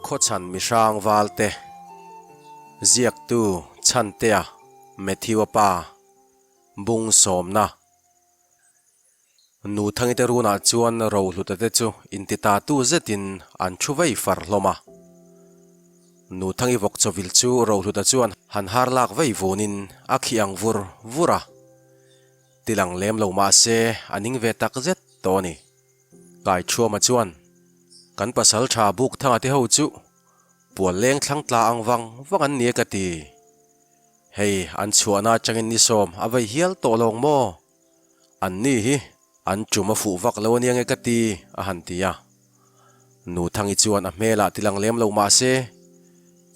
kho chan mi sang walte ziak tu chan te a methiwa pa bung som na nu thangi te runa chuan ro hluta te chu intita tu zetin an thuwei far hloma nu thangi vok chowil chu ro hluta chuan han har lak vei vonin a khiang vura tilang lem lo ma se aning ve tak zet to ni kai chuama chuan kan pasal tha buk thanga te ho chu pual leng thlang tla angwang wangan nie ka ti hei an chuana changin ni som avei hial to long mo an ni hi an chuma fu vak lo niang e ka ti a han tia nu thangi chuan a mela tilang lem lo ma se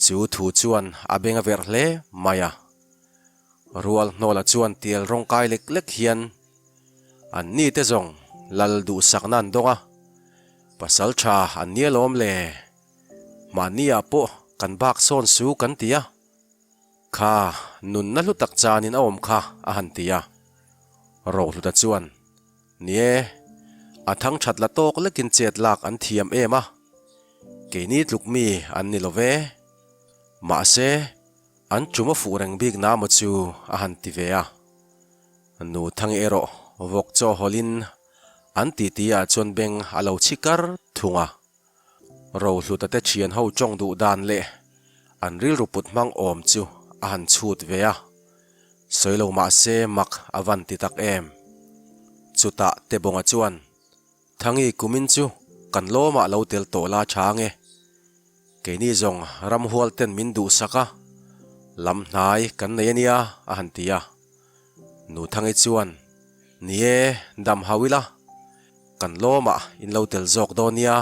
chu thu chuan a benga ver hle maya rual nola chuan tiel rong kai lek lek hian an ni te zong lal du saknan donga pasal tha an nia lom le mania po kan bak son su kan tia kha nun na hlutak chanin a om kha a han tia ro hluta chuan nie a thang that la tok lekin chet lak an thiam ema ke ni tluk mi an ni love ma se an chuma fu reng big na mo chu a han ti ve a nu thang ero vok cho holin an ti tia chon beng alo chikar thunga ro hluta te chian ho chong du dan le an ril ruput mang om chu a han chut ve a soilo ma se mak avan ti tak em chuta te bonga chuan thangi kumin chu kan lo ma lo tel to la change ke ni zong ram hual ten min du saka lam hnai kan nei ania a han tia nu thangi chuan nie dam hawila kan lo ma in lo tel jok donia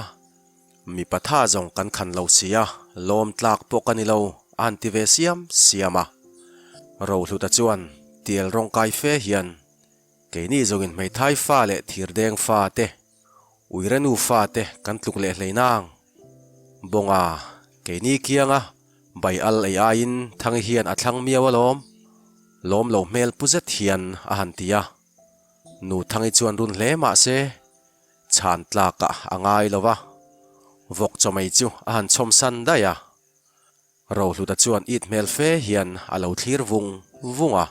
mi patha zong kan khan lo sia lom tlak po kan lo an ti ve siama ro hluta chuan tiel rong kai fe hian ke ni zongin mai thai fa le thir deng fa te uiranu fa te kan tluk le hleinang bonga ke ni kianga bai al ai in thang hian athlang miawa lom lo mel puzet hian a han tia nu thangi chuan run hle ma se chan tlaka angai lova vok chomai chu a han chom san da ya ro hluta chuan it mel fe hian alo thlir vunga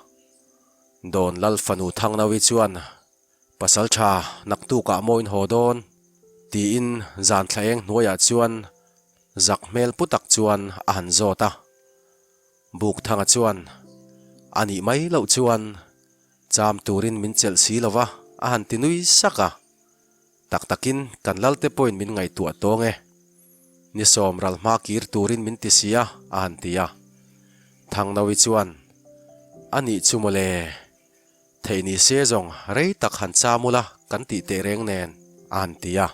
don lal fanu thang nawi chuan pasal tha naktu ka moin hodon ti in zan thlaeng hnuaya chuan zak mel putak chuan a han zota buk thanga chuan ani mai lo chuan cham turin min chel si lova a han tinui saka taktakin kan lalte point min ngai tu atonge ni som ral ma kir turin min ti sia a han tia thang nawi chuan ani chumole theini se zong rei tak han chamula kan ti te reng nen a han tia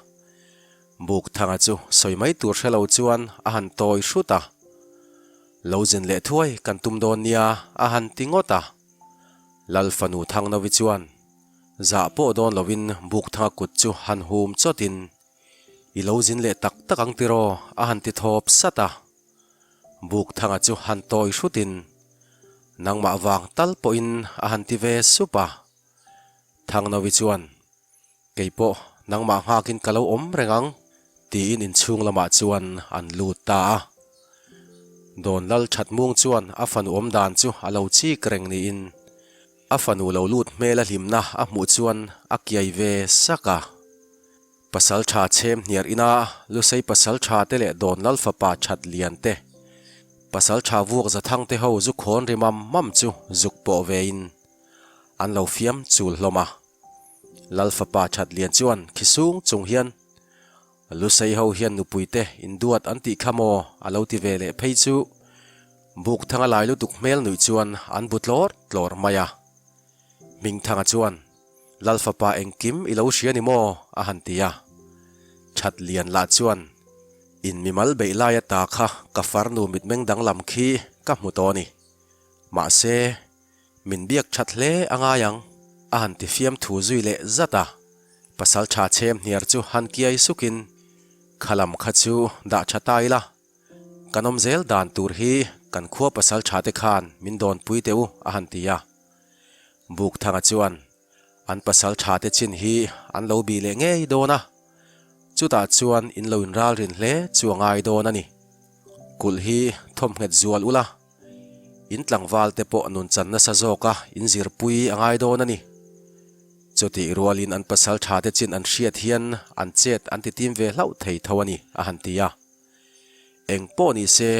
buk thanga chu soimai tur helo chuan a han toi hruta lojin le thuai kan tum don nia a han tingota lal fanu thang nawi chuan za po don lovin buk thanga kut chu han hum chotin I lojin le tak takang tiro a han ti thop sata buk thanga chu han toi hrutin nangma wang tal po in a han ti ve supa thang nawi chuan keipo nangma hakin kalo om rengang ti in chung lama chuan an lut ta don lal that mung chuan a fanu om dan chu alo chi kreng ni in a fanu lo lut mela hlimna a mu chuan a kiai ve saka pasal tha chem hniar ina lusei pasal tha te le don lal fapa that lian te pasal tha vuak za thang te ho zu khon rimam mam chu zuk po ve in an lo fiam chul hloma lal fapa that lian chuan khisung chung hian lusei ho hian nu puite in duat an ti khamo alo ti ve le phei chu buk thanga lai lu tuk mel nui chuan an butlor maya ming thanga chuan lal fapa engkim I lo hriani mo a han tia that lian la chuan in mimal beilaya ta kha ka farnu mitmeng dang lam khi ka hmutoni ma se min biak that hle anga yang a han ti fiam thu zui le zata pasal tha chem hniar chu han kiai sukin khalam kha chu da thatai la kanom zel dan tur hi kan khua pasal tha te khan min don puiteu a han tia buk thanga chuan an pasal tha te chin hi an lo bi le ngei dona chuta chuan in lo in ral rin hle chuangai don ani kul hi thom nget zual ula in tlangwal te po nun chan na sa zoka in zirpui angai do na ni chuti rualin an pasal tha te chin an hriat hian an chet an ti tim ve hlau thei thawani a han tia eng po ni se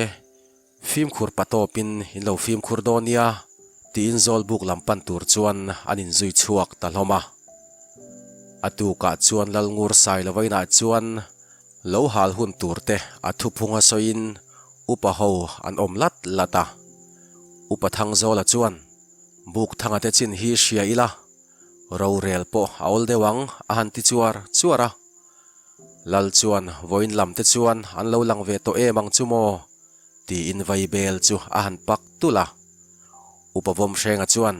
phim khur patopin in lo phim khur donia ti in zol buk lampan tur chuan anin zui chuak ta hloma atu ka chuan lalngur sai lowaina chuan lo hal hun turte athu phunga soin upa ho an omlat lata upa thang zola chuan buk thanga te chin hi hria ila ro rel po aol dewang a han ti chuara lal chuan voin lam te chuan an lo lang ve to emang chumo ti in vai bel chu a han pak tula upa vom hrenga chuan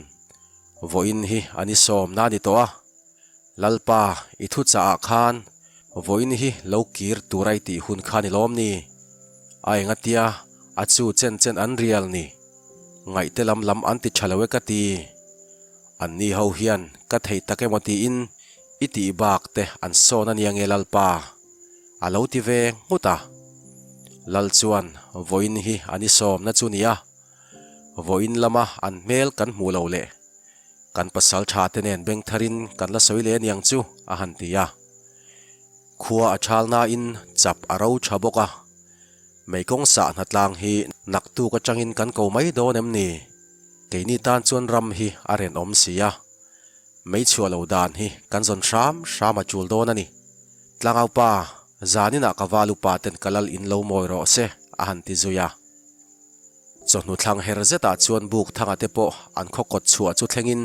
voin hi ani som na ni to a lalpa i thu cha khan voin hi lo kir turai ti hun khani lom ni ai ngatia achu chen an rial ni ngai te lam an ti thalawe ka ti an ni ho hian ka thei take moti in iti bak te an son an yang lalpa alo ti ve nguta lal chuan voin hi ani som na chu nia voin lama an mel kan mu lo le kan pasal tha te nen beng tharin kan la soile niang chu a han tia khuwa achalna in chap aro thaboka meikong sa natlang hi naktu ka changin kan ko mai do nem ni keini tan chuan ram hi aren om sia mei chua lo dan hi kan zon sham a chul do na ni tlangau pa zanina kawalu paten kalal in lo moi ro se a han ti zuya chonu thlang her zeta chuan buk thanga te po an khokot chua chu thlengin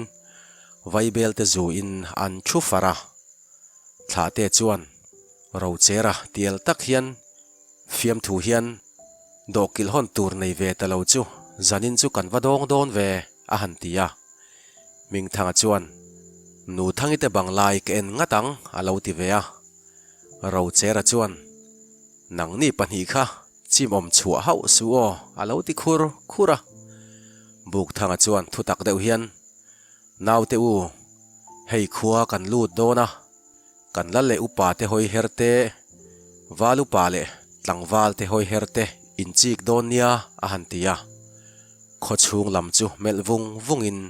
vaibel te zu in an thu fara thla te chuan ro chera tiel tak hian fiam thu hian dokil hon tur nei ve ta lo chu zanin chu kan vadong don ve a han tia ming thanga chuan nu thangi te banglai ke en ngatang alo ti ve a ro chera chuan nang ni pani kha chim om chua hau su o alo ti khura buk thanga chuan thu tak deuh hian naw te u hei khuwa kan lut dona kan la le upa te hoi herte walu pa le tlangwal te hoi herte in chik don nia a han tia kho chung lam chu mel vungin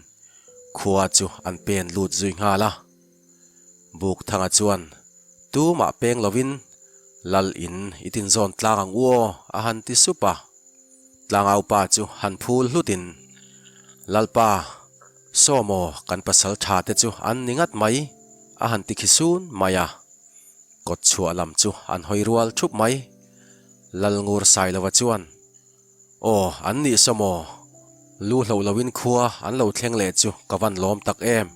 khuwa chu an pen lut zui nga la buk thanga chuan tu ma peng lovin lal in itin zon tlang ang uo a han ti supa tlang au pa chu han phul hlutin lalpa somo kan pasal tha te chu an ningat mai a han ti khisun maya kot chua lam chu an hoi rual thup mai lal ngur sai lawa chuan o an ni somo lu hlo lawin khuwa an lo thleng le chu kawan lom tak em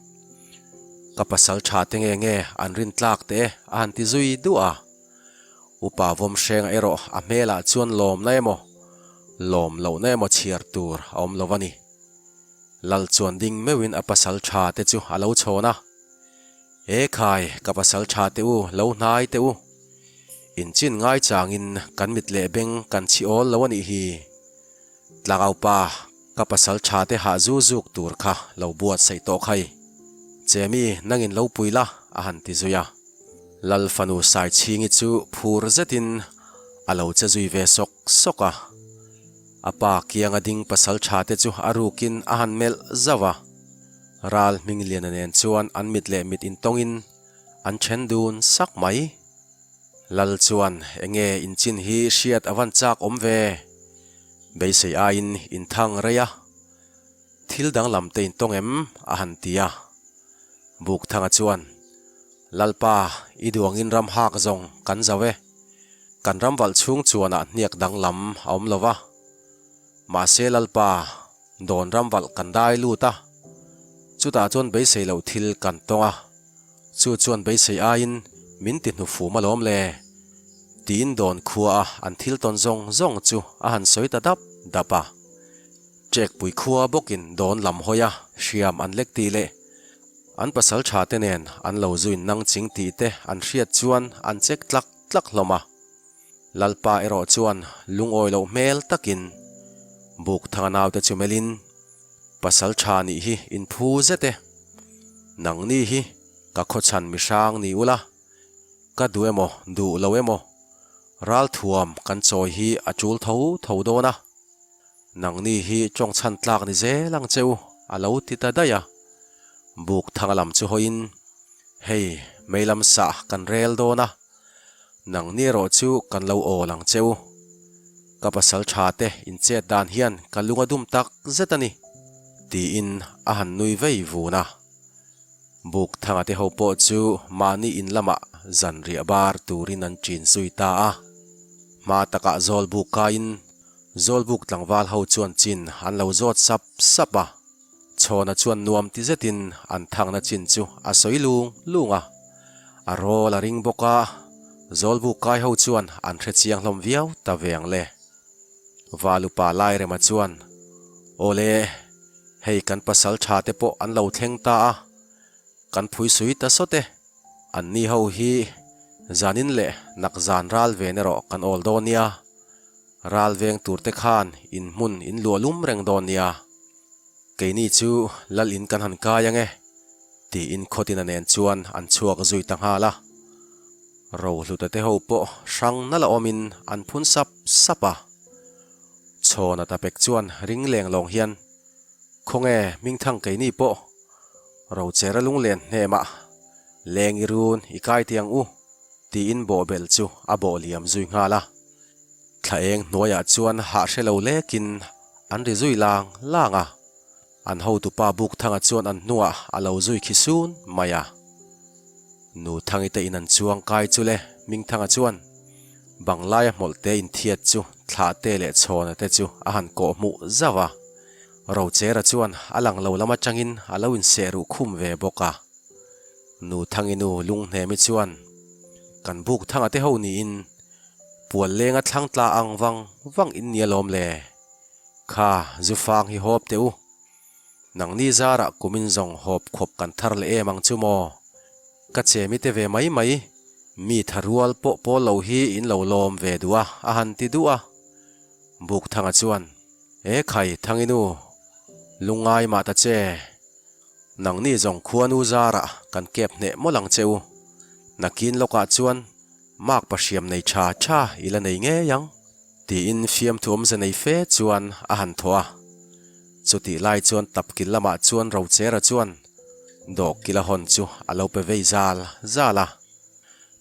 ka pasal tha te nge an rin tlak te a han ti zui du a upa vom hreng ero a mela chuan lom lo na emo chiar tur om lovani lal chuan ding mewin a pasal tha te chu alo chona e khai ka pasal tha te u lo hnai te u in chin ngai changin kan mit le beng kan chi ol lawani hi tlangau pa ka pasal tha te ha zu zuk tur kha lo buat sei to khai chemi nangin lo puila a han ti zuya lal fanu sai chingi chu phur zetin alo che zui ve soka apa kianga ding pasal tha te chu arukin a han mel zawa ral minglian anen chuan an mit le mit in tongin an chen dun sak mai lal chuan enge in chin hi hriat awan chak om ve beisei a in thang reya thil dang lam te in tongem a han tia buk thanga chuan lalpa iduangin ram hak zong kan zawe kan ram wal chung chuana niak dang lam om lova ma se lalpa don ram wal kan dai lu ta chuta chon beisei lo thil kan tonga chu chuan beisei a in min ti hnu fu malom le tin don khuwa an thil ton zong chu a han soita dapa chek pui khuwa bokin don lam hoya hriam an lek ti le an pasal tha te nen an lo zuin nang ching ti te an hriat chuan an chek tlak hloma lalpa ero chuan lungoi lo mel takin buk thanga naw te chumelin pasal tha ni hi in phu zete nang ni hi ka kho chan mi sang ni ula ka du emo du lo emo ral thuam kan choi hi achul tho dona nang ni hi chong chan tlak ni ze lang cheu alo ti ta daya buk thangalam chu hoin hei meilam sa kan rel dona nang ni ro chu kan lo o lang cheu kapasal thate in che dan hian kalunga dum tak zetani ti in a han nui vei vuna buk thangate ho po chu mani in lama zan ria bar turin an chin sui ta a ma taka zol buk ka in zol buk tlangwal ho chuan chin an lo zot sapa chona chuan nuam ti zetin an thangna chin chu a soilung lunga a rol a ring boka zol buk kai ho chuan an thre chiang hlom viau ta veng le valupa lai rema chuan ole hei kan pasal thate po an lo thleng ta a kan phui sui ta sote an ni ho hi zanin le nak zan ral ve ne ro kan ol do nia ral veng turte khan in mun in lualum reng don nia keini chu lal in kan han ka yange ti in khotin anen chuan an chuak zui tang hala ro hlutate ho po sang nala omin an phun sapa chona ta pek chuan ring leng long hian khonge ming thang keini po ro chera lung len hema leng irun ikai tiang u ti in bo bel chu a bo liam zui ngala thlaeng noya chuan ha hrelo lekin an ri zui langa an ho tu pa buk thanga chuan an nuwa alo zui khisun maya nu thangi te in an chuang kai chu le ming thanga chuan banglai molte in thiat chu thla te le chhona te chu a han ko mu zawa ro chera chuan alang lo lama changin alo in seru khum ve boka nu thanginu lung hne mi chuan kan buk thanga te ho ni in pual lenga thlang tla wang in nialom le kha zufang hi hop teu nang ni zara kumin zong hop khop kan thar le emang chumo ka chemi te ve mai mi tharual po lo hi in lo lom ve duwa a han ti duwa buk thanga chuan e khai thanginu lungai ma ta che nang ni zong khuanu zara kan kep ne molang cheu nakin loka chuan mak pashiam nei cha ila nei nge yang ti in fiam thum ze nei fe chuan a han thoa chuti lai chuan tapkin lama chuan ro chera chuan dok kila hon chu alo pe vei zala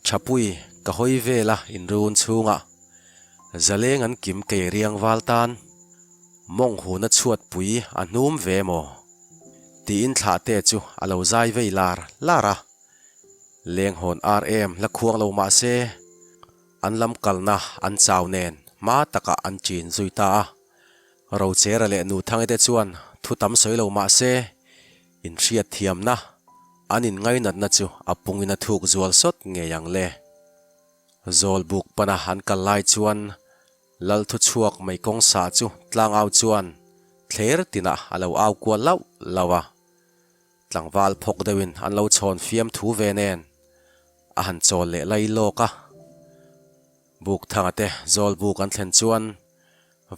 chapui ka hoi vela in run chunga zaleng an kim ke riang waltan mong hu na chuat pui anum ve mo ti in thla te chu alo zai vei lara leng hon rm la khuang lo ma se an lam kalna an chaw nen ma taka an chin zui ta ro chera le nu thang te chuan thu tam soi lo ma se in riat thiam na anin ngai nat na chu apungina thuk zual sot nge yang le zol buk pana han kal lai chuan lal thu chuak mai kong sa chu tlang au chuan thler tina alo au kwa lawa tlangwal phok dewin an lo chhon fiam thu ve nen a han chol le lai loka buk thangate zol buk an thlen chuan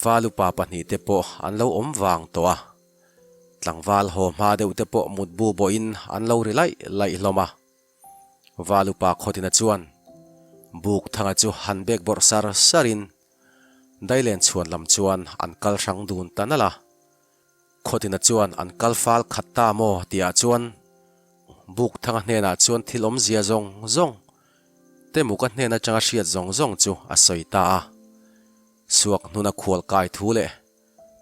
valupa pahni te po an lo om wang to a tlangwal ho ma deuh te po mut bu bo in an lo ri lai hloma valupa khotina chuan buk thanga chu han bek bor sarin dailen chuan lam chuan an kal rang dun tanala khotina chuan an kal fal khatta mo tia chuan buk thanga hnena chuan thilom zia zong te muka hnena changa hriat zong chu a soita a suak nuna khual kai thu le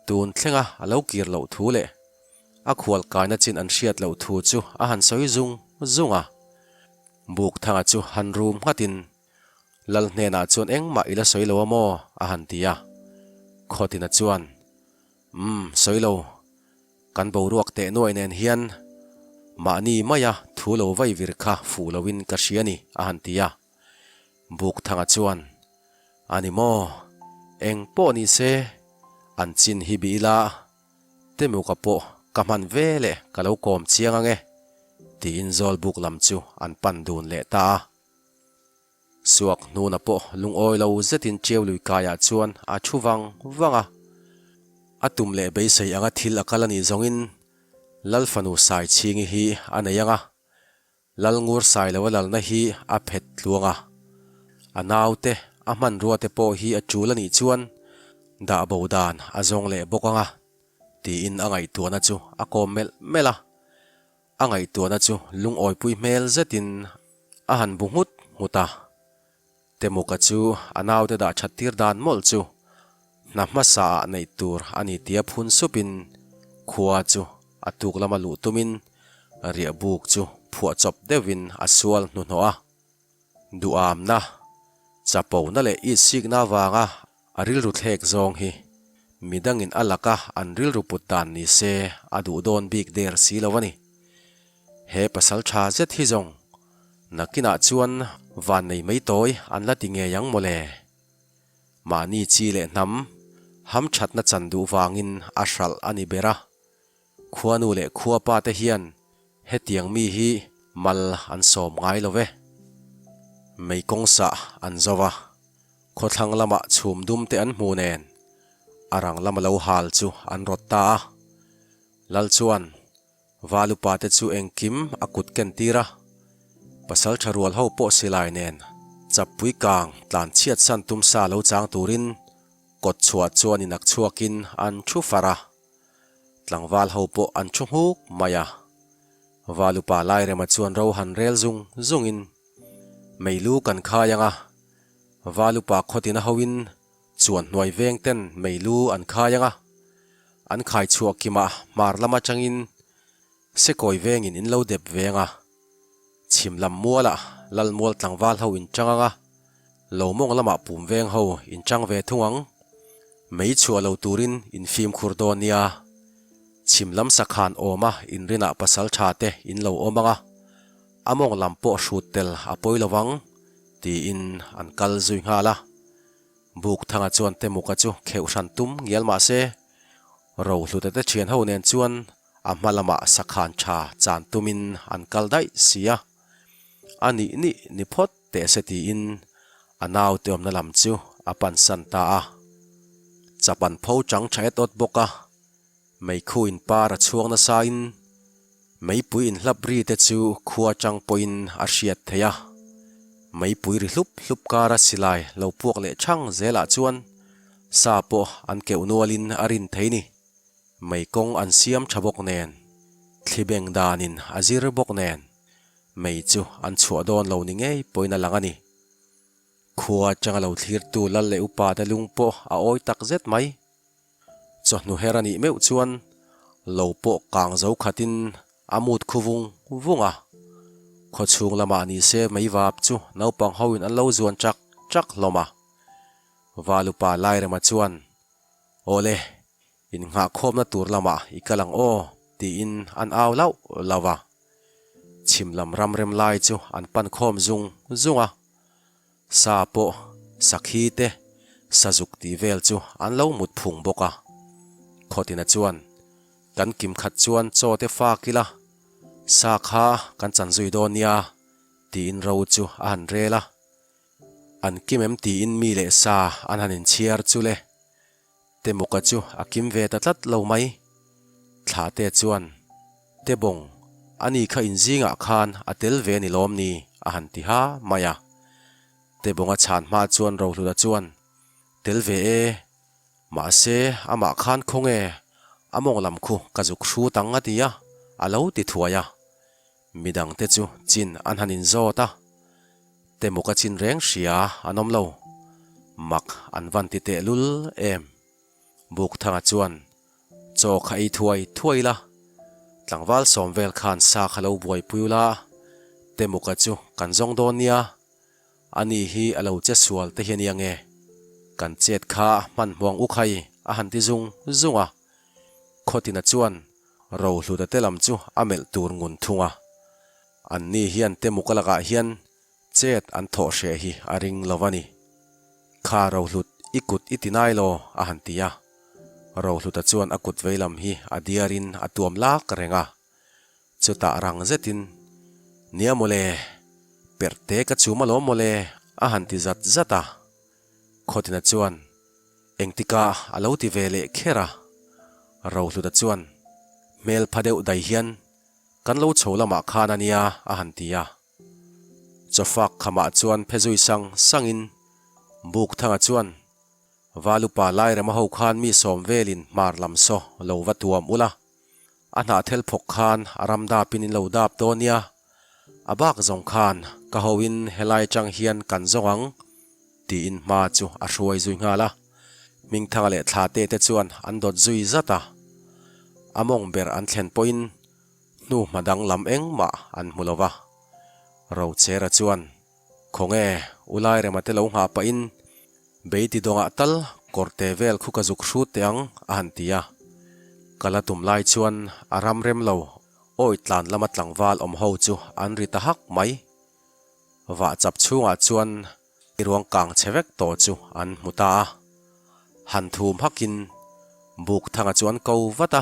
tun thlenga alo kir lo thu le a khual kai na chin an hriat lo thu chu a han soi zunga buk thanga chu han rum hatin lal hnena chuan engma ila soi lo mo a han tia khotina chuan soi lo kan bo ruak te noi nen hian mani maya thu lo vai vir kha fu lowin ka hriani a han tia buk thanga chuan ani mo eng po ni se an chin hi bila temu ka po kaman vele kalo kom chianga nge ti in zol buk lam chu an pan dun le ta suak nu na po lung oi lo zetin cheu lui kaya chuan a thuwang wanga atum le be sei anga thil akalani zongin lalfanu sai chingi hi anayanga lalngur sai lo lal na hi a phet luanga anaute man ruate po hi a chulani chuan da bodan azong le bokanga ti in angai tuana chu a kom mela angai tuana chu lung oi pui mel zetin a han bungut muta temuka chu anaw te da thattir dan mol chu namma sa nei tur ani tia phun supin khuwa chu atuk lama lu tumin ria buk chu phua chop devin asual nu noa duam na chapo na le I signa wanga aril ru thlek zong hi midangin alaka anril ru putan ni se adu don big der silawani he pasal tha zet hi zong nakina chuan van nei mai toy an la tinge yang mole mani chi le nam ham thatna chandu wangin ashal ani bera khuanu le khuwa pa te hian hetiang mi hi mal an som ngai love mei kongsa an zawa khothlang lama chhum dum te an hmu nen arang lama lo hal chu an rotta lal chuan walu pa te chu engkim akut ken tira pasal tharual ho po silai nen chapui kang tlan chiat san tum sa lo chang turin kot chhuwa chuan inak chuakin an thu fara tlangwal ho po an thu huk maya walu pa lai rema chuan ro han rel zungin meilu kan khayanga walu pa khotina hoin chuan hnuai veng ten meilu an khayanga an khai chuak kima mar lama changin sekoi vengin in lo dep venga chimlam muala lal mual tlangwal ho in changanga lo mong lama pum veng ho in chang ve thungang mei chua lo turin in fim khurdonia chimlam sakhan oma in rina pasal thate in lo omanga among lampo shutel apoi lawang ti in an kal zui ngala buk thanga chuan te muka chu kheu san tum ngial ma se ro hluta te thian ho nen chuan amalama sakhan tha chan tumin an kal dai sia ani ni phot te se ti in anaw te om na lam chu apan san ta a chapan pho chang thaet ot boka mei khuin para chuang na sa in mei pui in hlapri te chu khuwa chang poin a hriat theya mei pui ri hlup kara silai lo puak le thang zela chuan sa po an keu nualin arin theini mei kong an siam thabok nen thlibeng danin azir bok nen mei chu an chhuwa don lo ni ngei poina langani khuwa changa lo thlir tu lal le upa da lung po a oi tak zet mai chonu herani meu chuan lo po kang zo khatin amut khuvung vunga kho chung lama ni se mai wap chu naupang hoin an lo zuan chak loma walu pa lai rema chuan ole in nga khom na tur lama ikalang o ti in an aw lau lawa chimlam ram rem lai chu an pan khom zunga sa po sakhi te sajuk ti vel chu an lo mut phung boka khotina chuan kan kim khat chuan cho te fa kila sa kha kan chan zui donia ti in ro chu an rela an kim em ti in mi le sa an hanin chiar chu le te muka chu akim ve ta tlat lo mai thla te chuan te bong ani kha in zinga khan atel ve ni lom ni a han ti ha maya te bonga chan ma chuan ro hlu da chuan tel ve e ma se ama khan khonge among lam khu kazuk hru tang atia alo ti thuaya midang te chu chin an hanin zota te muka chin reng hria anom lo mak an van ti te lul em buk thanga chuan cho khai thuai la tlangwal somvel khan sa khalo buai puila te muka chu kan zong don nia ani hi alo che sual te hian yange kan chet kha man hmong u khai a han ti zunga khotina chuan ro hluta te lam chu amel tur ngun thunga an ni hian te mukalaka hian chet an tho hre hi aring lovani kha ro hlut ikut itinai lo a han tia ro hluta chuan akut veilam hi adiarin atuam lak renga chuta rang zetin niamole perte ka chuma lo mole a han ti zata khotina chuan engtika alo ti vele khera ro hluta chuan mel phadeu dai hian kan lo cholama khanania a han tia chofak khama chuan phezui sangin buk thanga chuan valupa lai rema ho khan mi som velin mar lam so lo wa tuam ula a hna thel phok khan aram da pinin lo dap to nia abak zong khan ka hoin helai chang hian kan zongang ti in ma chu a hruai zui nga la ming thanga le thla te chuan an dot zui zata among ber an thlen poin nu madang lam eng ma an mulowa ro chera chuan khonge ulai rema te lo nga pa in beiti donga tal korte vel khuka zuk hru teang an tia kalatum lai chuan aram rem lo oi tlan lama tlangwal om ho chu an rita hak mai wa chap chunga chuan iruang kang chewek to chu an muta han thum hakin buk thanga chuan ko wata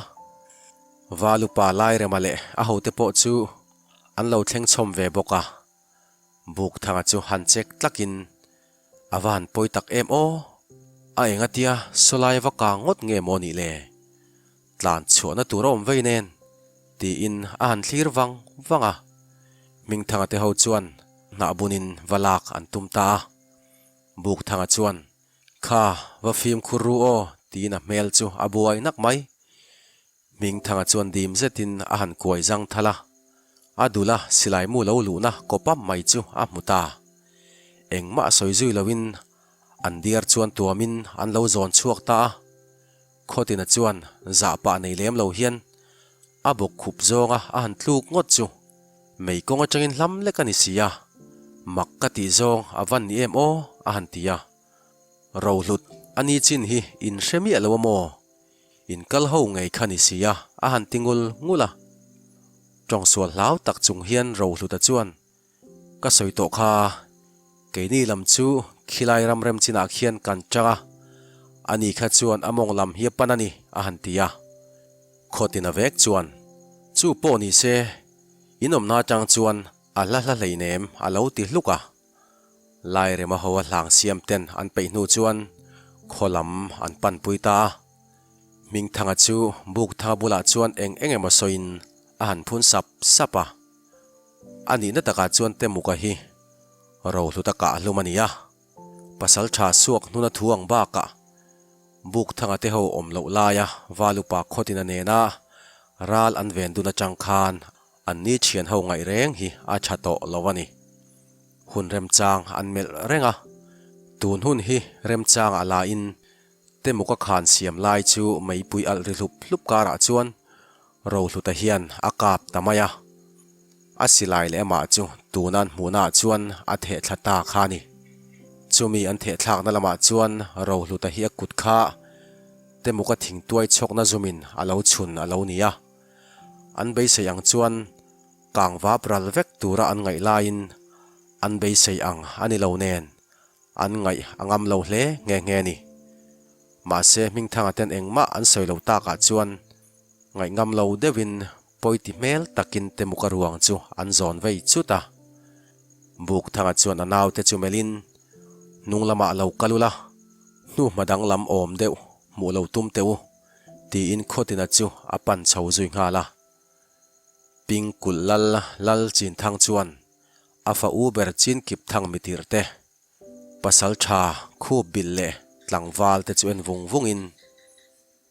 valupa lai remale a hote po chu an lo thleng chom ve boka buk thanga chu han chek tlakin awan poitak em o a engatia solai wa ka ngot nge moni le tlan chuana turom veinen ti in a han thlir wanga ming thanga te ho chuan na bunin walak an tumta buk thanga chuan kha wa phim khuru o ti na mel chu abuai nak mai ming thanga chuan dim zetin a han kuai jang thala adula silai mu lo lu na kopam mai chu a muta engma soizui lawin an diar chuan tuamin an lo zon chuak ta khotina chuan za pa nei lem lo hian abok khup zonga a han tluk ngot chu mei konga changin hlam lekani sia makkati zong avan ni em o a han tia ro hlut ani chin hi in hremi alomo in kal ho ngei khani sia a han tingul ngula trong sual hlau tak chung hian ro hluta chuan ka soito kha keini lam chu khilai ram rem china khian kan changa ani kha chuan among lam hi panani a han tia khotina vek chuan chu po ni se inom na chang chuan a la leinem a lo ti hluka lai rema ho hlang siam ten an pe nu chuan kholam an pan puita ming thanga chu buk tha bula chuan eng ema soin a han phun sapa ani na taka chuan te muka hi ro hluta ka lumania pasal tha suak nuna thuang ba ka buk thanga te ho om lo laya valupa khotina nena ral an ven duna chang khan an ni thian ho ngai reng hi a thato lowani hun rem chang an mel renga tun hun hi rem chang ala in te muka khan siam lai chu mai pui al ri hlup kara chuan ro hluta hian akap tamaya asilai le ma chu tunan hmuna chuan a the thlata khani chumi an the thlak na lama chuan ro hluta hi akut kha te muka thing tuai chok na zumin alo chun alo nia an bei sayang chuan kangwa pral vek tura an ngai lain an bei sayang ani lo nen an ngai angam lo hle nge ni ma se ming thanga ten engma an soilo ta ka chuan ngai ngam lo dewin poiti mel takin te muka ruang chu an zon vei chuta buk thanga chuan anaw te chu melin nunglama lo kalula nu madang lam om deuh mu lo tum teu ti in khotina chu apan chho zui nga la ping kul lal chin thang chuan afa uber chin kip thang mitir te pasal tha khu bil le tlangwal te chuan vung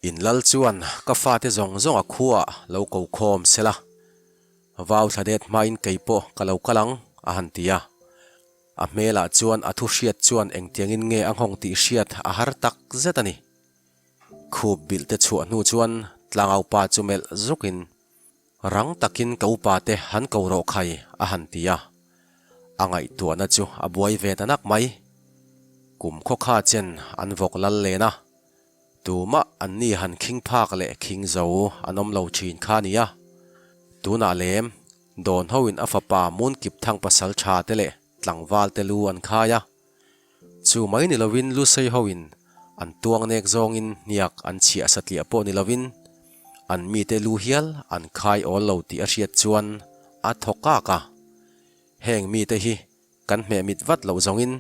in lal chuan ka fa te zong a khuwa lo ko khom sela waw thadet main keipo kalau kalang a han tia a mela chuan a thu hriat chuan eng tiangin nge anghong ti hriat a har tak zetani khu bil te chu nu chuan tlangau pa chumel zukin rang takin kaupa te han ko ro khai a han tia angai tuana chu a buai ve tanak mai kum kho kha chen an vok lal lena tuma anni han khing phak le khing zo anom lo thin kha nia tuna lem don hoin afapa mun kip thang pasal tha te le tlangwal te lu an khaya chu mai ni lovin lu sei hoin an tuang nek zong in niak an chi asatlia po ni lovin an mi te lu hial an khai ol lo ti a hriat chuan a thoka ka heng mi te hi kan me mit wat lo zong in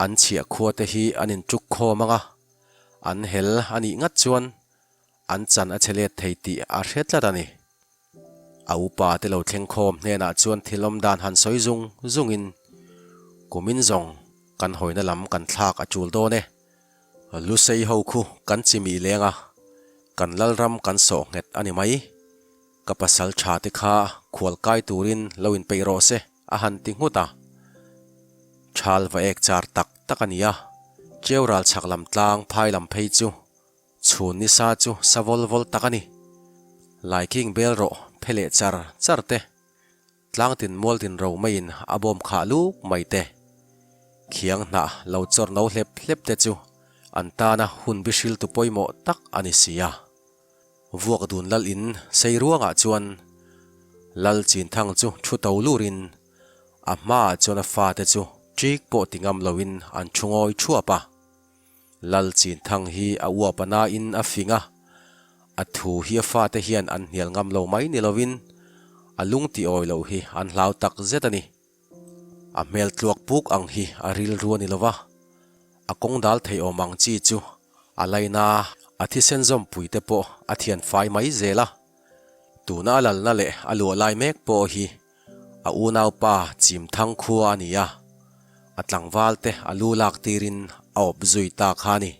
an chia khua te hi anin truk kho manga an hel ani ngat chuan an chan a chele theiti a hretla tani au pa te lo thleng khom hne na chuan thilom dan han soi zungin kumin zong kan hoina lam kan thlak a chul do ne lu sei ho khu kan chimi lenga kan lalram kan so nget ani mai ka pasal tha te kha khwal kai turin loin peiro se a han ti nguta thal va ek char tak takania cheural chaklam tlang phai lam phei chu chhun ni sa chu savol vol takani liking bel ro phele char charte tlang tin mol tin ro main abom kha lu mai te khiang na lo chor no hlep hlep te chu antana hun bishil tu poimo tak ani sia vuak dun lal in sei ruanga chuan lal chin thang chu thu to lurin a ma chona fa te chu chik po tingam loin an chungoi thuapa lal chin thang hi a uapana in a finga a thu hi a fa te hian an hnial ngam lo mai ni lovin a lung ti oi lo hi an hlau tak zetani a mel tluak puk ang hi a ril ruani lova a kong dal thei omang chi chu a laina a thi sen zom puite po a thian fai mai zela tuna lal na le a lu lai mek po hi a unau pa chim thang khua ania a tlangwal te a lu lak tirin a op zui ta khani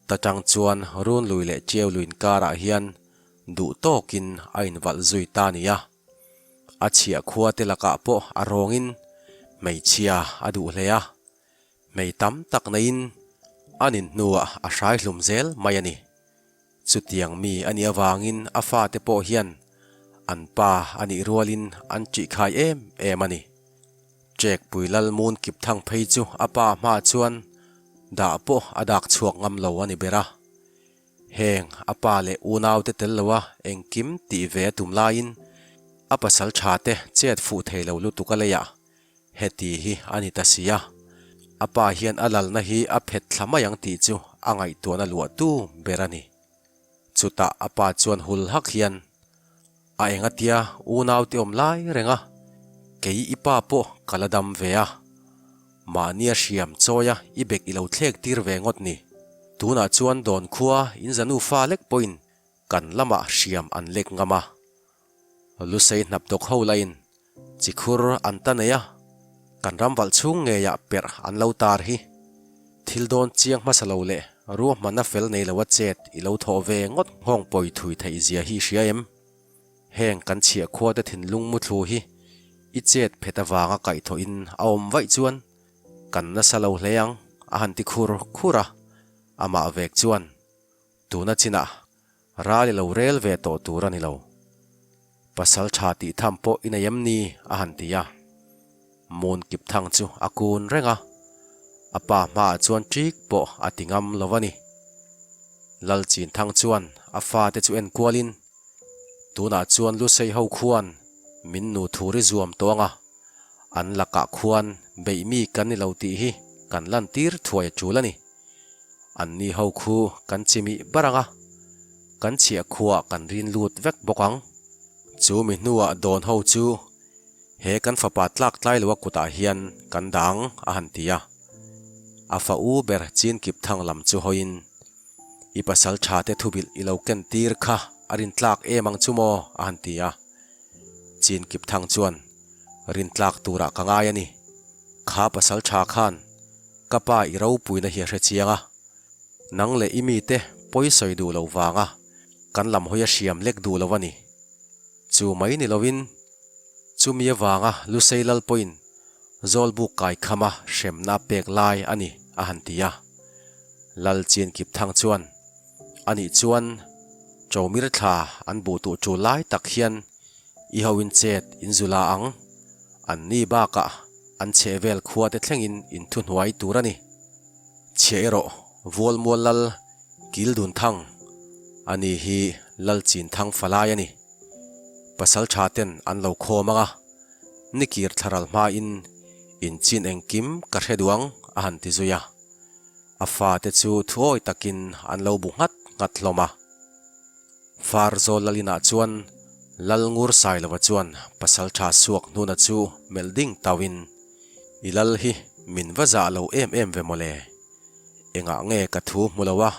tatang chuan run lui le cheu luin kara hian du tokin a in wal zui ta nia a chia khua te laka po a rongin mei chia a du hleya mei tam tak nein anin nuwa a hrai hlum zel mai ani chutiang mi ani awangin a fa te po hian an pa ani rualin an chi khai em ani chek puilal mun kip thang phei chu apa ma chuan da po adak chuak ngam lo ani bera heng apa le unaw te tel lawa engkim ti ve tum lain apasal thate chet fu theilo lu tukaleya heti hi ani tasia apa hian alal na hi a phet thlamayang ti chu angai to na lu tu berani chuta apa chuan hul hak hian a engatia unaw ti om lai renga kei ipa po kaladam vea mania siam choya ibek ilo thlek tir ve ngot ni tuna chuan don khua in zanu fa lek point kan lama siam an lek ngama lu sei nap tok ho lain chikhur antaneya kan ramwal chung nge ya per an lo tar hi thildon chiang masalo le ru mana fel nei lawa chet ilo tho ve ngot hong poi thui thei zia hi siam heng kan chia khua te thin lung mu thu hi i chet phetawanga kai tho in aom vai chuan kan na salo hleang a han ti khura ama vek chuan tuna china rali lo rel ve to turani lo pasal thati thampo inayam ni a han tia mon kip thang chu akun renga apa ma chuan trik po atingam lovani lal chin thang chuan afa te chu en kwalin tuna chuan lu sei ho khuan min nu thuri zuam tonga an laka khuan beimi kan ni lo ti hi kan lan tir thuai chulani an ni ho khu kan chimi baranga kan chia khuwa kan rin lut vek bokang chu mi nuwa don ho chu he kan fapa tlak tlai lewa kuta hian kan dang a han tia afa u ber chin kip thang lam chu hoin i pasal thate thubil ilo ken tir kha arin tlak emang chumo a han tia chin kip thang chuan rin tlak tura kangai ani kha pasal tha khan kapa i ro puina hi hre chianga nang le imi te poisoi du lo wanga kan lam hoya siam lek du lowani chu mai ni lovin chumi awanga lu seilal point zolbu kai khama shemna pek lai ani a han tia lal chin kip thang chuan ani chuan chomir tha an bu tu chu lai tak hian i hawin chet inzula ang an ni ba ka an chevel khuwa te thlengin in thu hnuai turani chero vol mol lal kil dun thang ani hi lal chin thang falai ani pasal thaten an lo khomanga nikir tharal ma in chin engkim ka hreduang a han ti zuya afa te chu thuoi takin an lo bu ngat hloma far zol lalina chuan lal ngur sai lawa chuan pasal tha suak nuna chu melding tawin ilal hi min waza lo em ve mole enga nge ka thu mulawa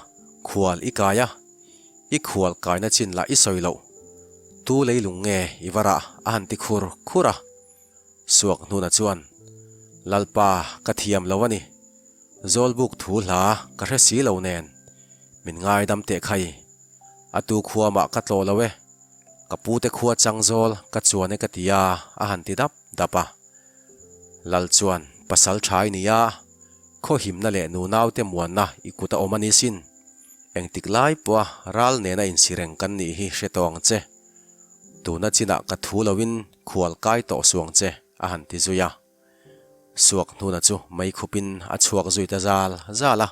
khual ikaya i khual kaina chin la i soilo tu leilung nge iwara a han ti khura suak nuna chuan lalpa ka thiam lo ani zol buk thu hla ka hre si lo nen min ngai dam te khai atu khuwa ma ka tlo lo we ka pu te khuwa chang zol ka chuan e ka tia a han ti dap dapa lal chuan pasal thai nia kho him na le nu nau te muan na ikuta omani sin eng tik lai pua ral ne na in sireng kan ni hi hretong che tuna china ka thu lowin khual kai to suang che a han ti zuya suak nu na chu mai khupin a chuak zui ta zala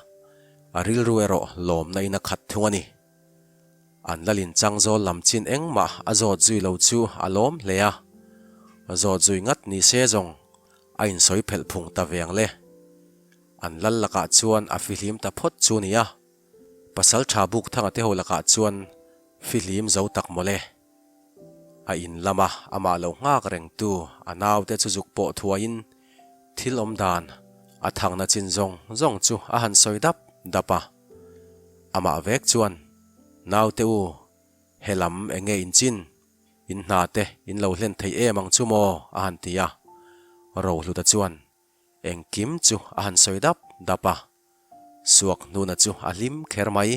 aril ruero lom na ina khat thungani an lalin changzol lamchin engma azot zui lo chu alom leya azot zui ngat ni se zong a in soi phel phung ta veng le an lal laka chuan a filim ta phot chu nia pasal thabuk thanga te holaka chuan filim zo tak mole a in lama ama lo ngak reng tu anaw te chu juk po thuain thil om dan a thangna chin zong chu a han soi dapa ama vek chuan naw te u helam enge in chin in na te in lo hlen thei emang chu mo a han tia ro hlu ta chuan eng kim chu a han soi dapa suak nu na chu a lim kher mai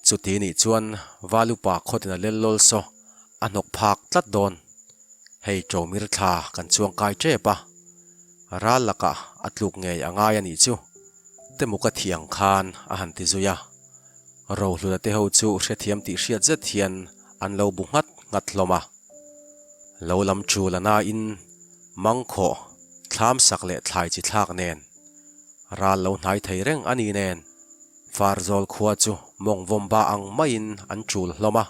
chu ti ni chuan valupa khotina lel lol so a nok phak tlat don hei chomir tha kan chuang kai che pa ral laka atluk ngei angai ani chu te muka thiang khan a han ti zuya ro hlu te ho chu hre thiam ti hriat zet hian an lo bu ngat hloma lo lam chu lana in mangkho thlam sak le thlai chi thlak nen ral lo hnai thei reng ani nen farzol khuwa chu mong vom ba ang main an chul hloma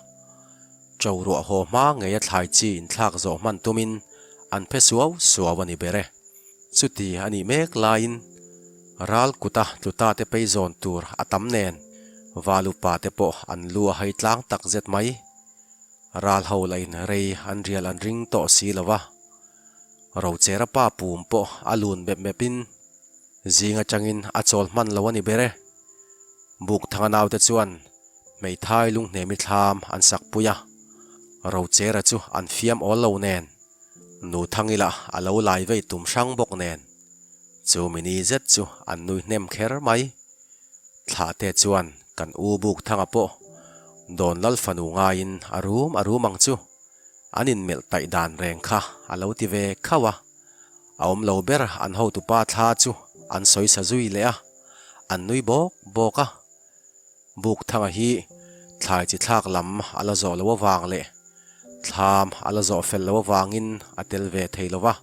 chawru ho ma ngeya thlai chi in thlak zo man tumin an phe suawani bere chuti ani mek lain ral kuta tluta te peizon tur atam nen valupa te po an lua hai tlang tak zet mai ral ho lain rei an rial an ring to si lawa ro chera pa pum po alun bepin zinga changin achol man lawani bere buk thanga naw te chuan mei thai lung hne mi thlam an sak puya ro chera chu an fiam ol lo nen nu thangila alo lai vei tum sang bok nen chu mini zet chu an nui hnem kher mai thla te chuan kan u buk thanga po don lal fanu nga in arumang chu anin mel tai dan reng kha alo ti ve khawa aom lo ber an ho tu pa thla chu an soi sa zui le a an nui boka buk thanga hi thlai chi thlak lam ala zo lo wang le thlam ala zo fel lo wangin atel ve thei lowa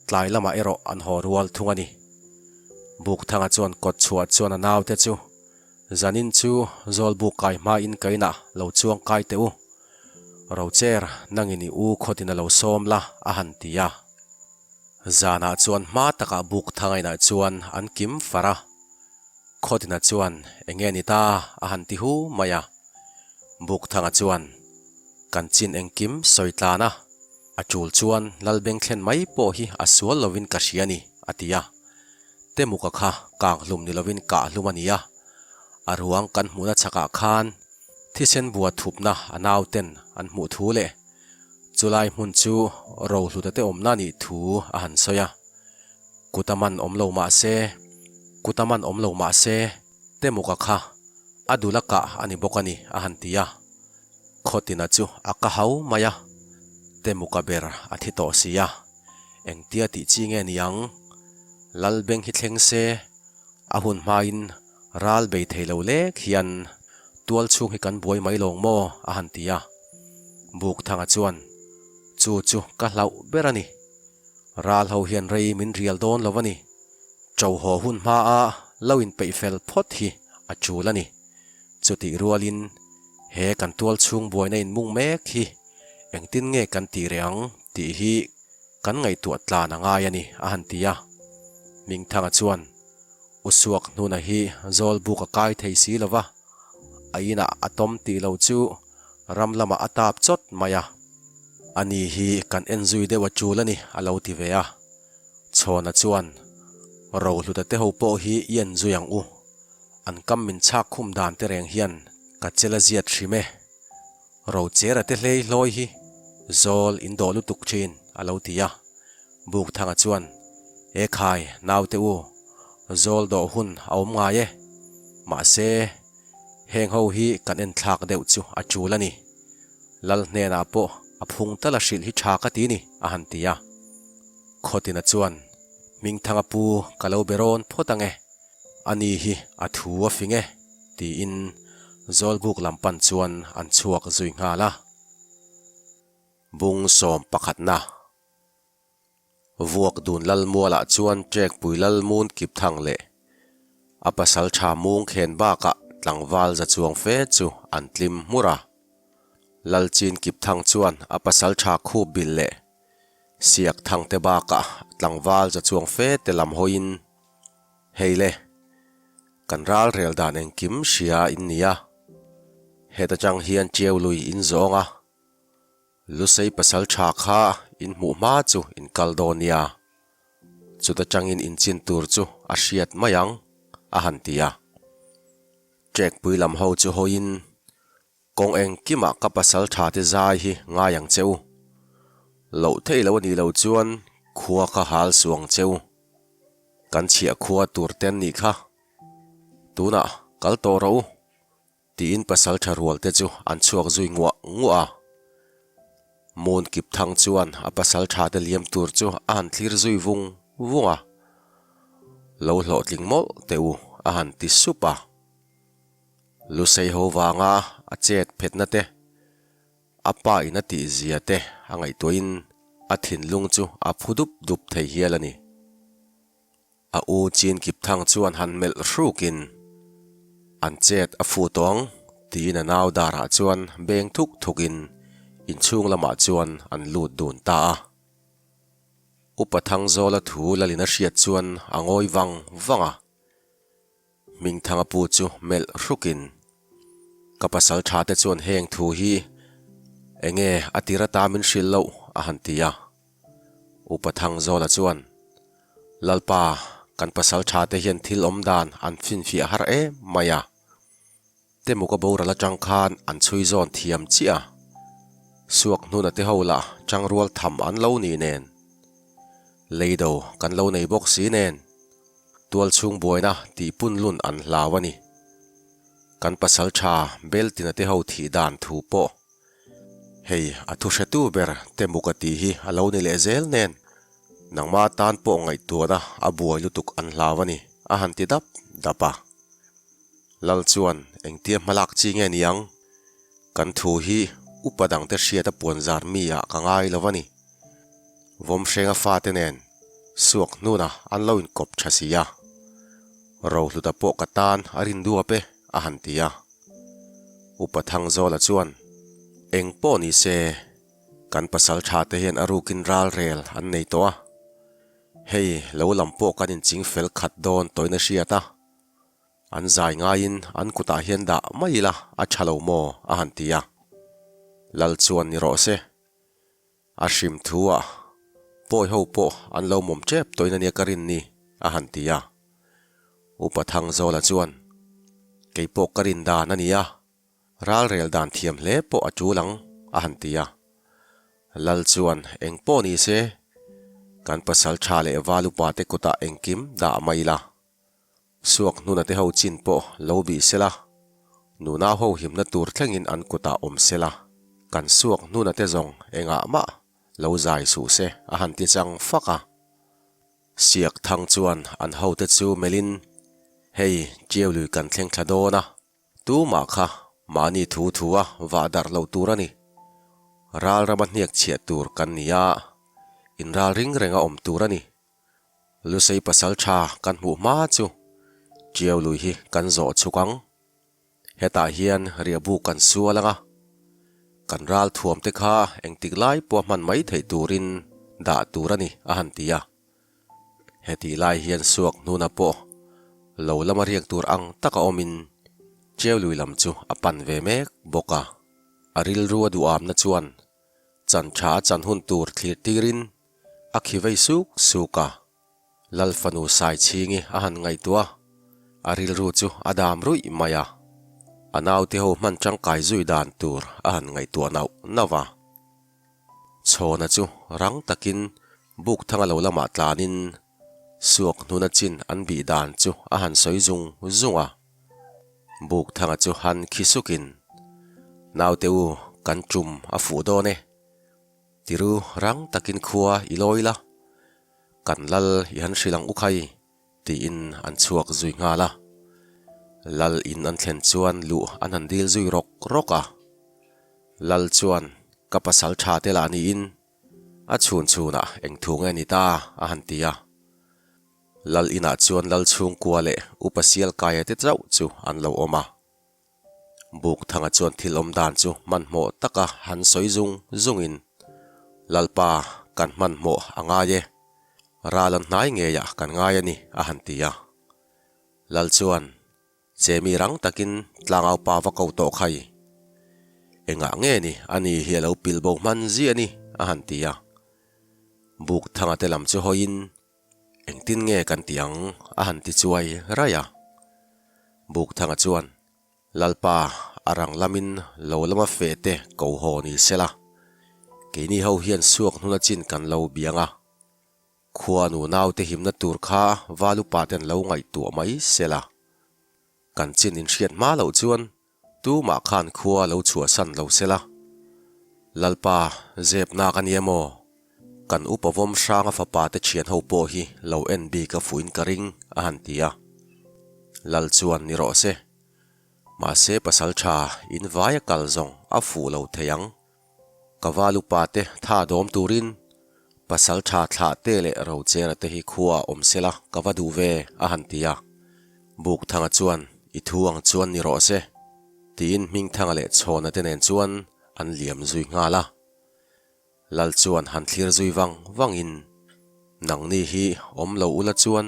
tlai lama ero an ho rual thungani buk thanga chuan kot chuat chuan anaw te chu zanin chu zol buk kai ma in kaina lo chuang kai te u ro cher nangini u khotina lo som la a han tia zana chuan ma taka buk thangai na chuan an kim fara khotina chuan engeni ta a han ti hu maya buk thanga chuan kan chin engkim soitlana achul chuan lalbeng thlen mai po hi asual lovin ka hriani atia te muka kha kang hlum ni lovin ka hlumania aruang kan hmuna chaka khan thisen bua thupna anaw ten an hmu thu le chulai hmun chu ro hluta te omna ni thu a han soya kutaman omlo ma se te muka kha adulaka ani bokani a han tia khotina chu aka hau maya te muka ber athi to sia engtia ti chi nge niang lalbeng hi thleng se ahun main ral be theilo le khian tual chung hi kan boi mai long mo a han tia buk thanga chuan chu ka hlau berani ral ho hian rei min rial don lovani chau ho hun ma a lawin pe fel phot hi a chulani chuti rualin he kan tual chung boi na in mung mek hi engtin nge kan ti reang ti hi kan ngai tu tla na nga yani a han tia ming thanga chuan usuak nu na hi zol buka kai thei si lova aina atom ti lo chu ramlama atap chot maya ani hi kan enjui de wa chulani alo ti ve a chhona chuan ro hluta te ho po hi yen zuyang u an kam min chak khum dan te reng hian ka chela zia thime ro chera te hlei hloi hi zol in do lu tuk thin alo tia buk thanga chuan e khai nau te u zol do hun aum nga ye ma se heng ho hi kan en thlak deuh chu a chulani lal hne na po a phung tala shil hi tha ka ti ni a han tia khotina chuan ming thanga pu kalo beron photange ani hi a thu a finge ti in zol buk lampan chuan an chuak zui nga la bung som pakhat na vuak dun lal muala chuan trek pui lal mun kip thang le apasal tha mung khen ba ka tlangwal za chuang fe chu an tlim mura lal chin kip thang chuan apasal tha khu bil le siak thang te ba ka tlangwal za chuang fe te lam hoin heile kan ral rel dan eng kim sia in nia heta chang hian chieu lui in zonga lusei pasal tha kha in mu ma chu in kaldonia chuta changin in chin tur chu a hriat mayang a han tia trek pui lam ho chu hoin kong eng kima ka pasal tha te zai hi nga yang cheu lo thei lo ni lo chuan khuwa kha hal suang cheu kan chia khuwa tur ten ni kha tuna kal to ro ti in pasal tha rual te chu an chuak zui ngua mun kip thang chuan a pasal tha te liam tur chu an thlir zui vunga lo hlo tling mol teu a han ti supa lusei ho wanga a chet phetna te apa ina ti zia te angai toin a thin lung chu a phudup dup thei hialani a u chin kip thang chuan han mel hrukin an chet a fu tong ti na naw dara chuan beng thuk thukin in chung lama chuan an lut dun ta upathang zola thu lalina hriat chuan angoi wanga ming thanga pu chu mel hrukin kapasal tha te chuan heng thu hi enge atira tamin hril lo a han tia upathang zola chuan lalpa kan pasal tha te hian thil om dan an fin fi har e maya te muka bora la chang khan an chui zon thiam chia suak nuna te hola chang rual tham an lo ni nen leido kan lo nei box si nen tual chung boina ti pun lun an lawani kan pasal tha bel tina te ho thi dan thu po hei athu shetu ber te muka ti hi alo ni le zel nen nangma tan po ngai tuada abuai lutuk an lawani a han ti dapa lal chuan engtiam malak chi nge niang kan thu hi upadang te hriata puanzar mi a kangai lovani vom hrenga fa te nen suak nuna an lo in kop thasia ro hluta po katan arin duwa pe a han tia upathang zola chuan eng po ni se kan pasal tha te hian arukin ral rel an nei to a hei lo lampo kan in ching fel khat don toina hriata an zai nga in an kuta hian da maila a thalo mo a han tia lal chuan ni ro se a hrim thua poi ho po an lo mom chep toina nia karin ni a han tia upathang zola chuan keipo karin da na nia ral rel dan thiam hle po a chulang a han tia lal chuan eng po ni se kan pasal tha le walu pa te kuta engkim da maila suak nuna te ho chin po lo bi sela nuna ho himna tur thlengin an kuta om sela kan suak nuna te zong enga ma lo zai su se a han ti chang faka siak thang chuan an ho te chu melin hei chieu lui kan thleng thladona tu ma kha mani thu thua wa dar lo turani ral rama hniak chia tur kan nia in ral ring renga om turani lusei pasal tha kan mu ma chu chieu lui hi kan zo chukang heta hian riabu kan sualanga kan ral thuam te kha engtik lai po man mai thei turin da turani a han tia heti lai hian suak nuna po lo lama riak tur ang taka omin chieu lui lam chu apan ve mek boka aril ruwa du am na chuan chan tha chan hun tur thlir tirin akhivei suka lal fanu sai chingi a han ngai tua aril ru chu adam rui maya anaw te ho man chang kai zui dan tur a han ngai tua nawa chona chu rang takin buk thanga lo lama tlanin suak nuna chin an bi dan chu a han soi zunga buk thanga chu han khisukin naw teu kan tum a fu do ne tiru rang takin khuwa iloila kan lal i han hrilang ukhai ti in an chuak zui nga la lal in an thlen chuan lu an han dil zui roka lal chuan kapasal tha te la ni in a chuna eng thung ani ta a han tia lal ina chuan lal chung kwa le upasial kaya te chau chu an lo oma buk thanga chuan thil om dan chu man mo taka han soi zungin lalpa kan man mo anga ye ralan nai nge ya kan nga ya ni a han tia lal chuan chemi rang takin tlangau pa va ko to khai enga nge ni ani hialo pilbo man zi ani a han tia buk thanga te lam chu hoin engtin nge kan tiang a han ti chuai raya buk thanga chuan lalpa arang lamin lo lama fete ko ho ni sela ke ni ho hian suak nuna chin kan lo bianga khuwa nu naw te himna tur kha walu paten lo ngai tu mai sela kan chin in hriat ma lo chuan tu ma khan khuwa lo chua san lo sela lalpa zep na kan yemo kan upavom shranga fa pa te chian ho po hi lo nb ka fuin karing a han tia lal chuan ni ro se ma se pasal tha in vaya kalzong a fu lo theyang kawalu pa te tha dom turin pasal tha thla te le ro chera te hi khuwa om sela kawadu ve a han tia buk thanga chuan i thuang chuan ni ro se tin ming thanga le chhona te nen chuan an liam zui nga la lal chuan han thlir zui wangin nang ni hi om lo ula chuan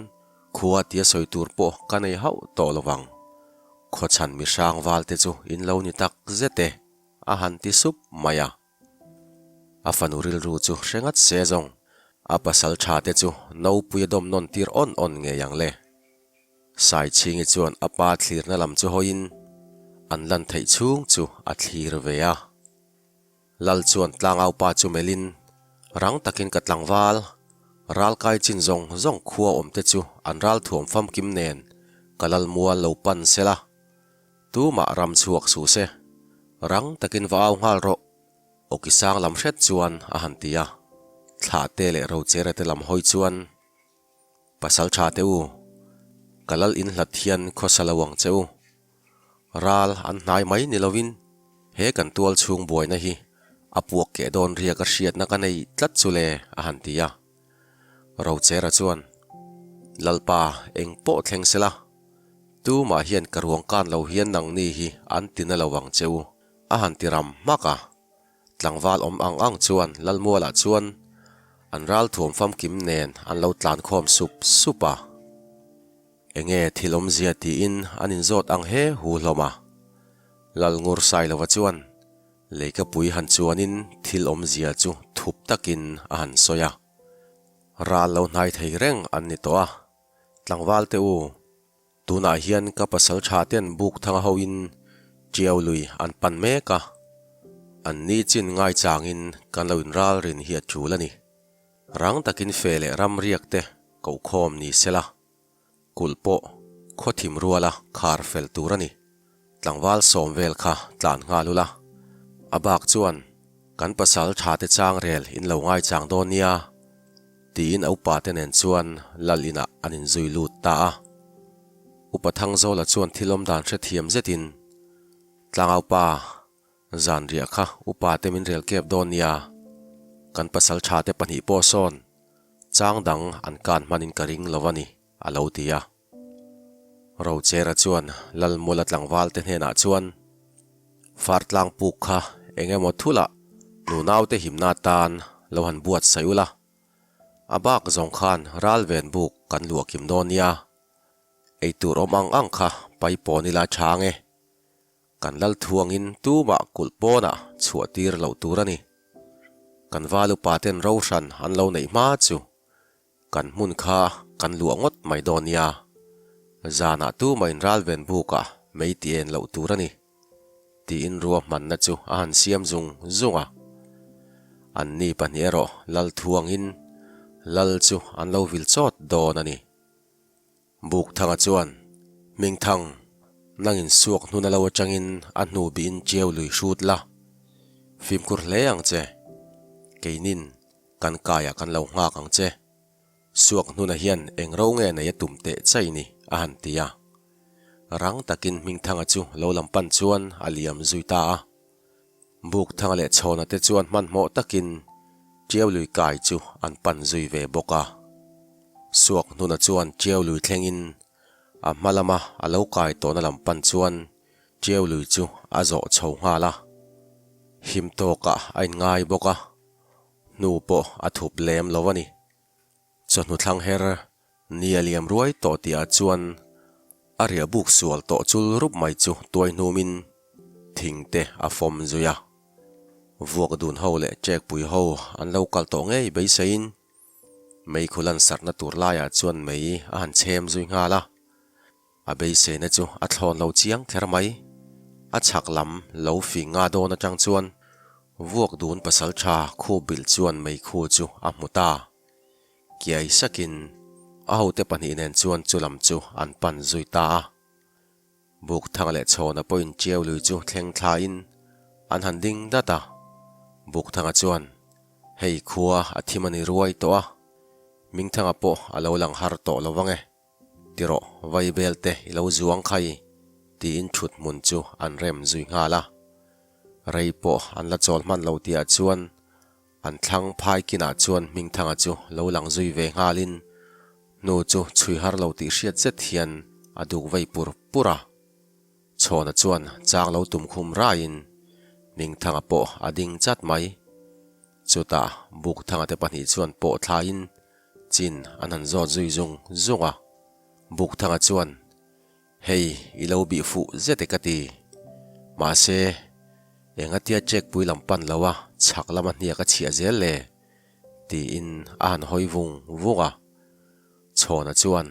khuwa tia soi tur po kanei hau to lowang kho chan mi sang wal te chu in lo ni tak zete a han ti sup maya a fanuril ru chu hrengat se zong a pasal tha te chu no puya dom non tir on nge yang le sai chingi chuan a pa thlir na lam chu hoin an lan thei chung chu a thlir ve a lal chuan tlangau pa chu melin rang takin katlangwal ral kai chin zong khuwa om te chu an ral thuam fam kim nen kalal mual lo pan sela tu ma ram chuak su se rang takin waaw ngal ro okisang lam hret chuan a han tia thla te le ro chera te lam hoi chuan pasal tha te u kalal in hlathian khosalawang cheu ral an hnai mai nilovin he kan tual chung buai na hi apuak ke don ria ka hriat na kanei tlat chule a han tia ro chera chuan lalpa eng po thleng sela tu ma hian karuang kan lo hian nang ni hi an tina lawang cheu a han tiram maka tlangwal om ang chuan lalmuala chuan an ral thuam fam kim nen an lo tlan khom supa enge thilom zia ti in anin zot ang he hu hloma lal ngur sai lawa chuan leika pui han chuanin thilom zia chu thup takin a han soya ral lo hnai thei reng an ni to a tlangwal te u tuna hian ka pasal tha ten buk thanga hoin chiaw lui an pan me ka an ni chin ngai changin kan lo in ral rin hi chulani rang takin fele ram riak te ko khom ni sela kulpo khothim ruala khar fel turani tlangwal somvel kha tlan nga lula abak chuan kan pasal tha te chang rel in lo ngai chang don nia tin au pa te nen chuan lalina anin zui lut ta a upathang zola chuan thilom dan hre thiam zetin tlangau pa zan ria kha upa te min rel kep don nia kan pasal tha te pani po son chang dang an kan manin karing lovani alo tia ro chera chuan lal mula tlangwal te hena chuan fartlang puk kha engemaw thula nu naw te himna tan lo han buat sayula abak zong khan ral ven buk kan luakim don nia eitur omang ang kha pai ponila thange kan lal thuangin tu ma kulpona chuatir lo turani kan walu paten roshan an lo nei ma chu kan mun kha kan luangot mai donia zana tu main ral ven buka meitien lo turani ti in ruwa man na chu an siam zunga an ni paniero lal thuangin lal chu an lo vil chot don ani buk thanga chuan ming thang nangin suak hnuna lo atangin a hnu biin chieu lui hrut la phim kur hle ang che keinin kan kaya kan lo ngak ang che suak hnuna hian eng ro nge nei tum te chai ni a han tia rang takin ming thanga chu lo lampan chuan aliam zuita a buk thanga le chhona te chuan man mo takin chieu lui kai chu an pan zui ve boka suak hnuna chuan chieu lui thlengin a malama a lo kai to na lampan chuan chieu lui chu a zo chho nga la him to ka ain ngai boka nu po a thup lem lowani chonu thlang her nialiam ruai to tia chuan aria buk sual to chul rup mai chu toy numin thingte a fom zuya vuak dun ho le chek pui ho an lo kal to ngei be sein mei khulan sarna tur la ya chuan mei a han chem zui nga la a be se na chu a thlon lo chiang ther mai a chak lam lo fi nga do na chang chuan vuak dun pasal tha khu bil chuan mei khu chu a muta kiai sakin a ho te pani nen chuan chulam chu an pan zui ta buk thang le chhona point chieu lui chu thleng thla in an han ding data buk thanga chuan hei khuwa a thimani ruai to a ming thanga po a lo lang har to lowange tiro vai belte i lo zuang khai ti in thut mun chu an rem zui nga la rei po an la chol man lo tia chuan an thlang phai kina chuan ming thanga chu lo lang zui ve nga lin nu chu chui har lo ti hriat zet hian aduk vai pur pura chhona chuan chang lo tum khum ra in ming thanga po ading chat mai chuta buk thanga te pani chuan po thla in chin an han zo zui zung zunga buk thanga chuan hei i lo bi fu zete kati ma se enga tia chek pui lampan lawa chak lama hnia ka chia zel le ti in an hoi vung vunga chhona chuan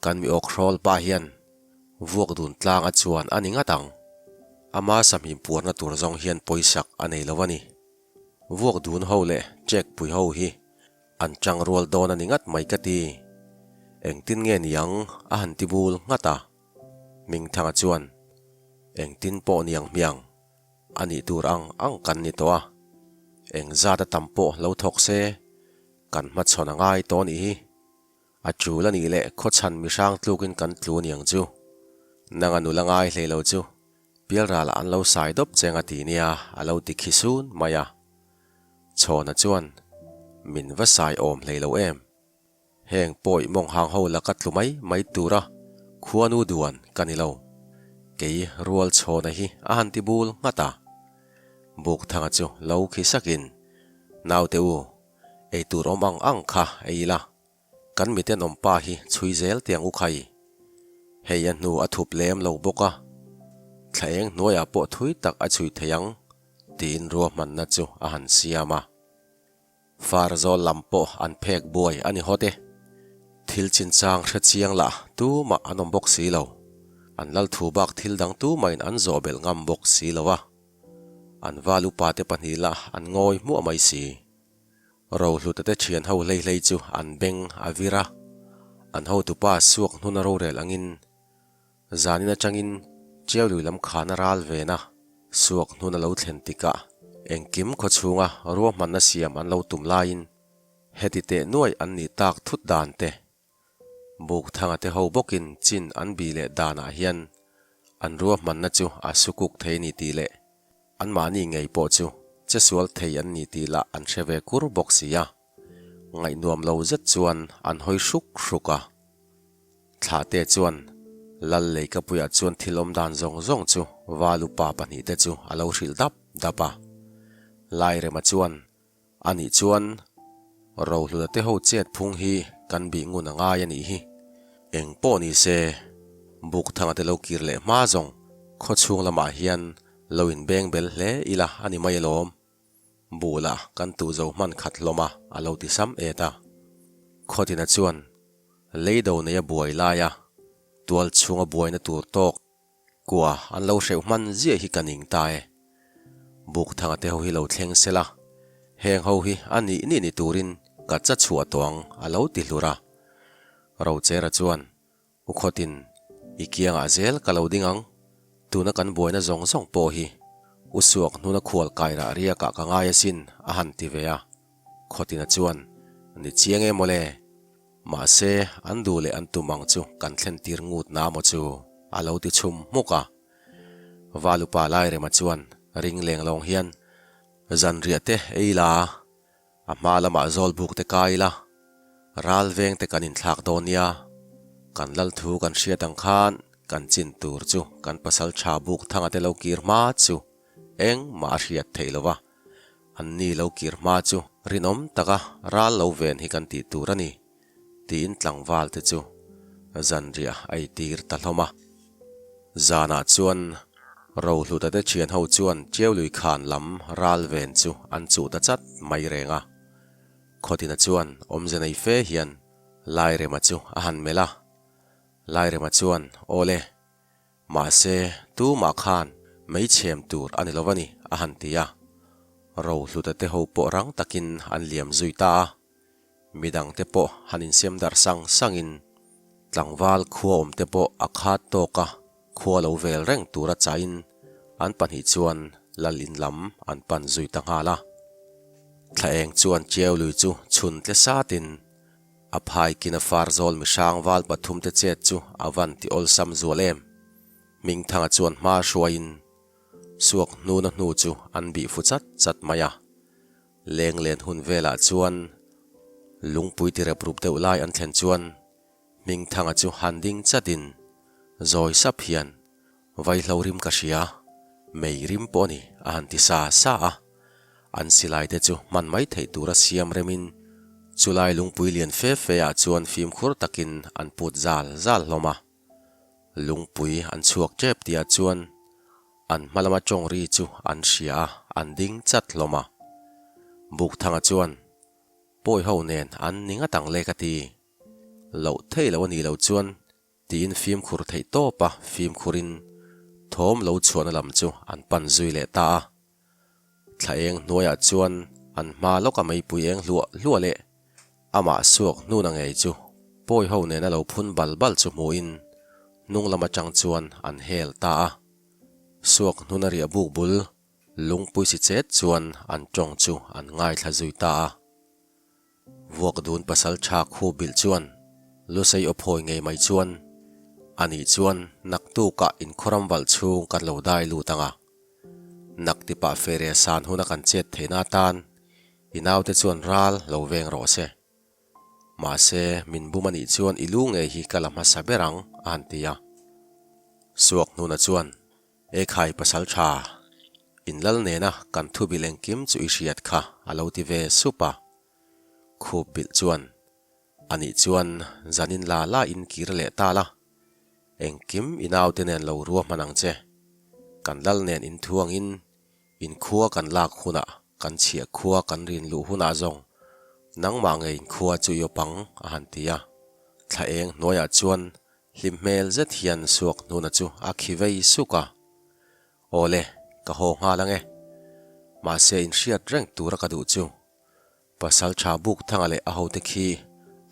kan mi ok rol pa hian vuak dun tlang a chuan aninga tang ama samhim purna tur zong hian poisak anei lawani vuak dun ho le chek pui ho hi an chang rol don aningat mai kati eng tin nge niang a han ti bul ngata ming thanga chuan eng tin po niang miang ani tur ang kan ni to a eng zata tampo lo thok se kan ma chhona ngai to ni hi a chu la ni le kho chan mi sang tlukin kan tlu niang chu nanga nu langai hle lo chu pial ra la an lo sai dop chenga ti nia a lo ti khisun maya chhona chuan min va sai om hle lo em heng poi mong hang ho la kat lumai mai tura khuanu duan kanilo kei rual chhona hi a han ti bul ngata buk thanga chu lo khi sakin naw te u ei tur om ang kha eila kan mi ten om pa hi chui zel tiang u khai hei an nu a thup lem lo boka thleng noya po thui tak a chui theyang tin ro man na chu a han siama far zo lampo an phek boy ani hote thil chin chang hre chiang la tu ma anom bok si lo an lal thu bak thil dang tu main an zo bel ngam bok si lowa an valu pa te pani la an ngoi mu mai si ro hlu te thian ho lei lei chu an beng avira an ho tu pa suak hnuna ro rel angin zanina changin chieu lui lam khana ral ve na suak hnuna lo thlen tika engkim kho chunga ro man na siam an lo tum lain heti te nuai an ni tak thut dan te buk thanga te ho bokin chin an bi le dana hian an ro man na chu a sukuk thei ni ti le an mani ngei po chu che sual thei an ni ti la an hrewe kur bok sia ngai nuam lo zet chuan an hoi hruk hruka thla te chuan lal lei ka puya chuan thilom dan zong zong chu walu pa pani te chu alo hril dap dapa lai rema chuan ani chuan ro hlu te ho chet phung hi kan bi ngun anga ya ni hi eng po ni se buk thanga te lo kir le ma zong kho chung lama hian loin beng bel hle ila ani mai lom bula kan tu zo man khat loma alo ti sam eta khotina chuan leido ne ya buai la ya tual chunga buai na tur tok kwa an lo hreu man zia hi kaning tae buk thanga te ho hi lo thleng sela heng ho hi ani ni turin ka cha chua tuang alo ti hlura ro chera chuan u khotin ikianga zel kalo dingang tuna kan boina zong zong po hi usuak nuna khual kaira ria ka kangaya sin a han ti veya khotina chuan ni chiange mole ma se an du le an tumang chu kan thlen tir ngut na mo chu alo ti chum muka valupa lai re ma chuan ring leng long hian zan riate eila a malama zol buk te kaila ral veng te kanin thlak donia kan lal thu kan hriatang khan kan chin tur chu kan pasal tha buk thanga te lo kir ma chu eng ma hriat theilowa an ni lo kir ma chu rinom taka ral lo ven hi kan ti turani tin tlangwal te chu zan ria ai tir ta hloma zana chuan ro hluta te thian ho chuan cheului khan lam ral ven chu an chu ta chat mai renga khotina chuan omzenei fe hian lai rema chu a han mela lai rema chuan ole ma se tu ma khan mei chem tur ani lovani a han tia ro hluta te ho po rang takin an liam zuita midang te po hanin sem dar sang sangin tlangwal khuwa om te po akhat to ka khuwa lo vel reng tura chain an pan hi chuan lalin lam an pan zuita ngala thlaeng chuan cheului chu chhun tle satin a phai kina farzol mi sang wal pathum te chet chu awan ti ol sam zualem ming thanga chuan ma hruain suak nu na nu chu an bi fu chat chat maya leng len hun vela chuan lungpui ti reprup te ulai an thlen chuan ming thanga chu handing chatin zoi sap hian vai hlorim ka hria mei rim po ni an ti sa sa a an silai te chu man mai thei tura siam remin chulai lungpui lian fe fe a chuan fim khur takin an put zal zal hloma lungpui an chuak chep tia chuan an malama chong ri chu an hria an ding chat hloma buk thanga chuan poi ho nen an ninga tang le ka ti lo thei lo ni lo chuan tin fim khur thei to pa fim khurin thom lo chuan lam chu an pan zui le ta thlaeng noya chuan an ma loka mai pui eng lua le ama suak nu na ngei chu poi ho ne na lo phun bal bal chu muin nung lama chang chuan an hel ta suak nu na ria buk bul lungpui si chet chuan an chong chu an ngai thla zui ta vuak dun pasal tha khu bil chuan lu sei ophoi ngei mai chuan ani chuan naktu ka in khoram wal chung kan lo dai lu tanga nakti pa fere san huna kan chet theina tan inaw te chuan ral lo veng ro se ma se min bumani chuan ilu nge hi kalama saberang an tia suak nu na chuan e khai pasal tha inlal ne na kan thu bileng kim chu ihriat kha alo ti ve supa khu bil chuan ani chuan zanin la la in kir le ta la engkim inaw te nen lo ruwa manang che kan lal nen in thuang in khuwa kan lak huna kan chia khuwa kan rin lu huna zong nang ma ngei khuwa chu yo pang a han tia thlaeng noya chuan hlimhmel zet hian suak nu na chu a khivei suka ole ka ho nga lange ma se in hriat reng tura ka du chu pasal tha buk thanga le a ho te khi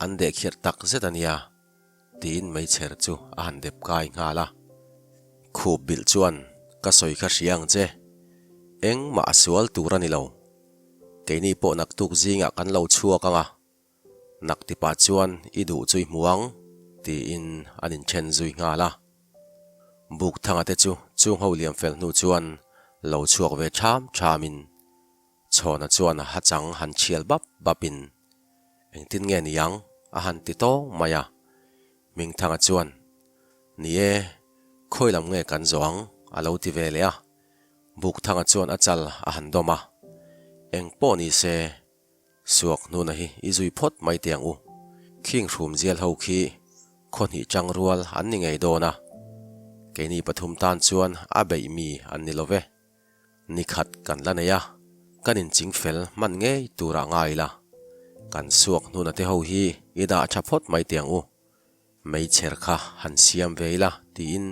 an de khiat tak zetania tin mai cher chu a han dep kai nga la khu bil chuan ka soi kha hriang che eng ma sual tura ni lo keini po nak tuk zinga kan lo chhuak anga nakti pa chuan i du chui muang ti in anin chen zui nga la buk thanga te chu chung ho liam fel nu chuan lo chuak ve tham thamin chhona chuan ha chang han chial bap bapin engtin nge ni yang a han ti to maya ming thanga chuan ni e khoilam nge kan zong alo ti ve le a buk thanga chuan achal a han doma eng po ni se suak nu na hi izui phot mai tiang u king rum zial ho khi khon hi chang rual an ni ngei do na keini pathum tan chuan a bei mi an ni love ni khat kan la neya kanin chingfel man nge tura ngai la kan suak nu na te ho hi ida chaphot mai tiang u mei cher kha han siam veila tin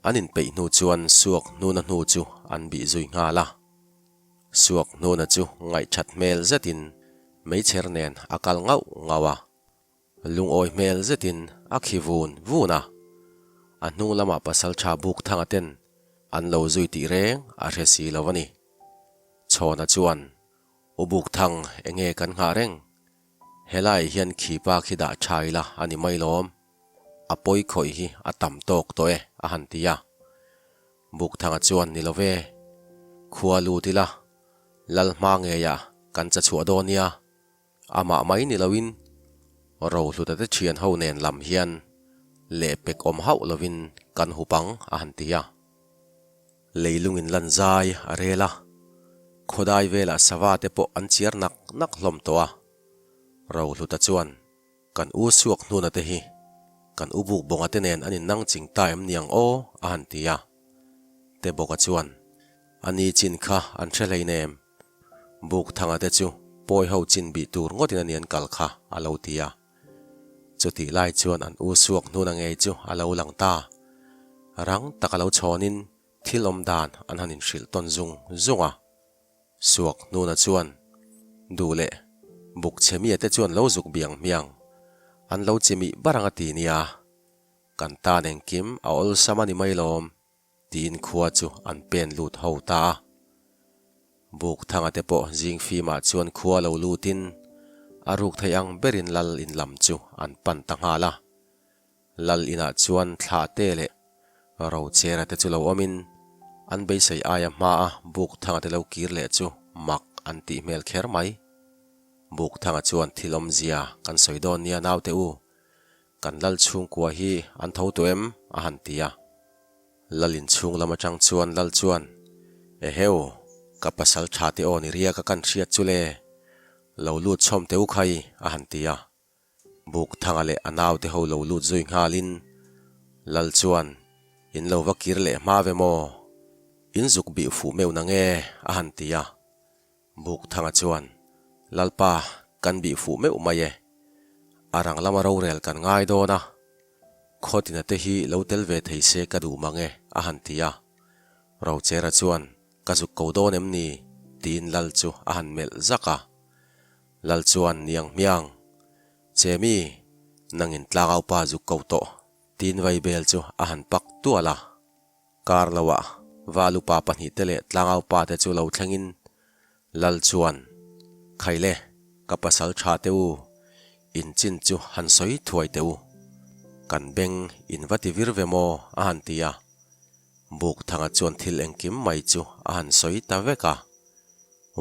anin pe nu chuan suak nu na nu chu an bi zui nga la suak nu na chu ngai that mel zetin mấy cher nen akal ngau ngawa lung oi mel zetin akhivun vuna anung lama pasal cha buk thangaten an lo zui ti reng a resi lovani chona chuan ubuk thang enge kan nga reng helai hian khipa khida chaila ani mailom apoi khoi hi atam tok to e a hantia buk thanga chuan ni love khualu tila lal ma nge ya kan cha chu adonia ama mai ni lawin ro hluta te thian ho nen lam hian le pek om hau lovin kan hupang a hantia leilungin lanzai arela khodai vela sawa te po an chiar nak hlom towa ro hluta chuan kan u suak hnuna te hi kan ubuk bonga te nen anin nang ching taim niang o a hantia te boka chuan ani chin kha an threlei nem buk thanga te chu poi ho chin bi tur ngotin anian kal kha alo tia chuti lai chuan an u suak hnuna ngei chu alo lang ta rang takalo chonin thilom dan an hanin hril ton zunga suak hnuna chuan dule buk chemi te chuan lo zuk biang miang an lo chemi baranga ti nia kan ta nen kim a ol samani mailom tin khuwa chu an pen lut ho ta buk thanga te po jing fi ma chuan khuwa lo lutin aruk thayang berin lal in lam chu an pan tanghala lal ina chuan thla te le ro chera te chu lo amin an be sei aya ma a buk thanga te lo kir le chu mak an ti mel kher mai buk thanga chuan thilom zia kan soidon nia naw te u kan lal chung kwa hi an tho tuem a hantia lalin chung lama chang chuan lal chuan e heu ka pasal tha te on ria ka kan thriat chule lo lut chom te u khai a hantia buk thanga le anaw te ho lo lut zui ngalin lal chuan in lo vakir le ma ve mo in zuk bi fu meu na nge a hantia buk thanga chuan lalpa kan bi fu meu mai e arang lama ro rel kan ngai do na khotina te hi lo tel ve thei se ka du mange a hantia ro chera chuan ka zuk ko do nem ni tin lal chu a han mel zaka lal chuan niang miang chemi nangin tlangau pa zuk ko to tin vai bel chu a han pak tuala karlawa walu pa pani tele tlangau pa te chu lo thlengin lal chuan khaile ka pasal tha teu in chin chu han soi thuai teu kan beng in vati vir vemo a hantia buk thanga chuan thil engkim mai chu a han soi ta veka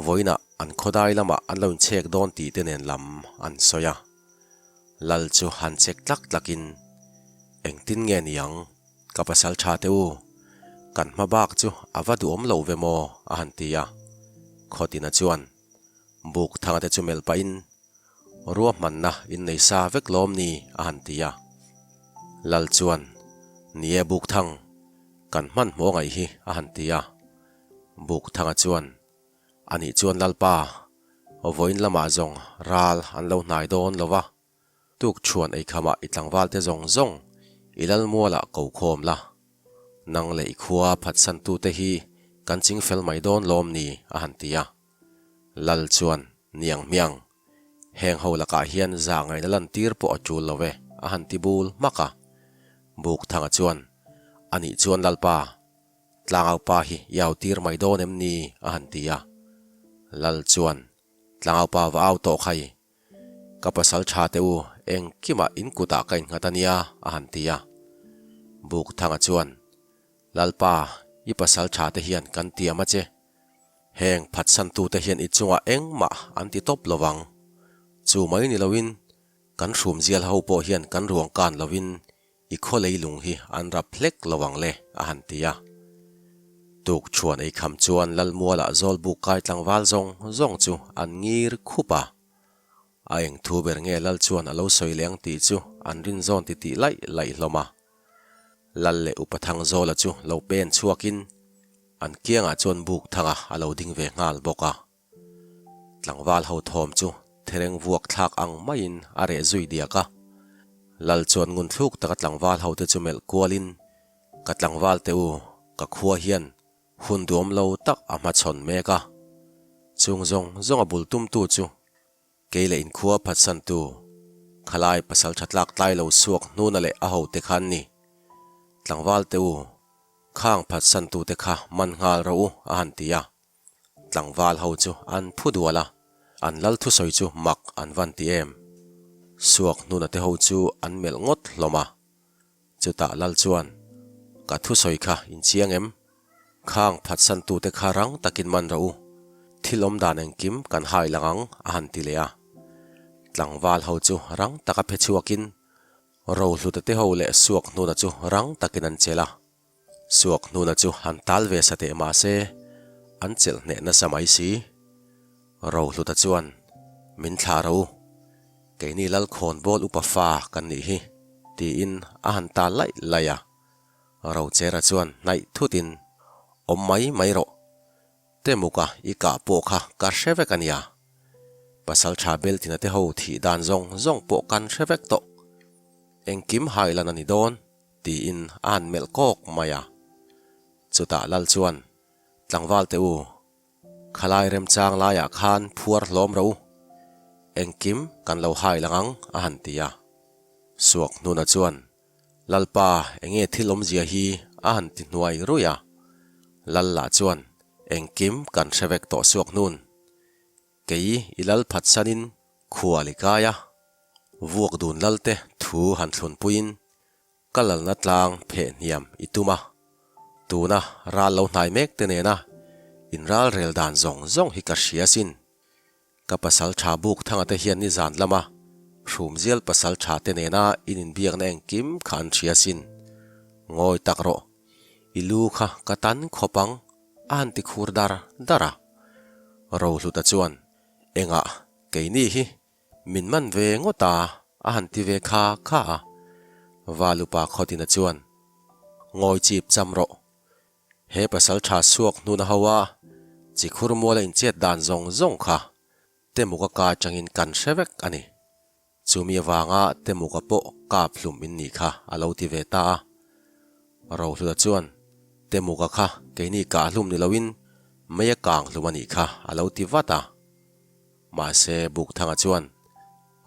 voina an khodai lama an lo chek don ti te nen lam an soya lal chu han chek tlakin engtin nge niang ka pasal tha teu kan ma bak chu avadu om lo vemo a hantia khotina chuan buk thanga te chu mel pa in ruam man na in nei sa vek lom ni a hantia lal chuan nie buk thang kan man mo ngai hi a hantia buk thanga chuan ani chuan lalpa voin lama zong ral an lo nai don lova tuk chuan ei khama itlangwal te zong ilal muala ko khom la nang lei khuwa phat san tu te hi kan ching fel mai don lom ni a hantia lal chuan niang miang heng ho laka hian za ngai na lan tir po achul love a hanti bul maka buk thanga chuan ani chuan lalpa tlangau pa hi yaw tir mai don em ni a hantia lal chuan tlangau pa wa au to khai ka pasal tha teu eng kima in kuta kain ngatania a hantia buk thanga chuan lalpa i pasal tha te hian kan tiama che heng phat san tu te hian i chunga eng ma anti top lowang chu mai ni lowin kan rum zial ho po hian kan ruang kan lowin i kholei lung hi an ra phlek lowang le a hantia tuk chuan ei kham chuan lal muala zol bu kai tlangwal zong chu an ngir khupa a eng thu ber nge lal chuan alo soileng ti chu an rin zon ti lai hloma lal le upathang zola chu lo pen chuakin an kianga chuan buk thanga alo ding ve ngal boka tlangwal ho thom chu thereng vuak thak ang main are zui diaka lal chuan ngun thluk taka tlangwal ho te chu mel kualin ka tlangwal teu ka khuwa hian hun duam lo tak ama chon meka chung zong a bul tum tu chu keile in khua phat san tu khalai pasal thatlak tlai lo suak nu na le a ho te khan ni tlangwal te u khang phat san tu te kha man ngal ro u a han tia tlangwal ho chu an phudwala an lal thu soi chu mak an van ti em suak nu na te ho chu an mel ngot hloma chu ta lal chuan ka thu soi kha in chiang em khang phat san tu te kha rang takin man ro u thilom dan eng kim kan hai langang a han ti le a tlangwal ho chu rang taka phe chuakin ro hlut te ho le suak nu na chu rang takin an chela suak nu na chu han tal ve sa te ma se an chel ne na samai si ro hlut a chuan min thla ro ke ni lal khon bol upa fa kan ni hi ti in a han ta lai laya ro chera chuan nai thutin om mai ro te muka ika po kha ka hrevek ania pasal tha bel tina te ho thi dan zong po kan hrevek to engkim hailan ani don ti in an mel kok maya chuta lal chuan tlangwal te u khalai rem chang la ya khan phuar hlom ro engkim kan lo hai langang a han tia suak nu na chuan lalpa enge thilom zia hi a han ti hnuai ruya lal la chuan engkim kan hrevek to suak nun kei ilal phat sanin khuali kaya vuak dun lalte thu han thlun puin kalal na tlang phe niam ituma tuna ral lo hnai mek te ne na in ral rel dan zong hi ka hria sin ka pasal tha buk thanga te hian ni zan lama hrum zial pasal tha te ne na in biak na engkim khan hria sin ngoi takro ilu kha katan khopang an ti khur dara ro hluta chuan enga keini hi min man ve ngota a han ti ve kha valupa khotina chuan ngoi chip chamro he pasal tha suak nu na hawa chi khur mola in chet dan zong kha te muka ka changin kan hrevek ani chumi wanga te muka po ka phlum in ni kha alo ti ve ta ro hluta chuan te muka kha keini ka hlum ni lowin maya kang hlumani kha alo ti wata ma se buk thanga chuan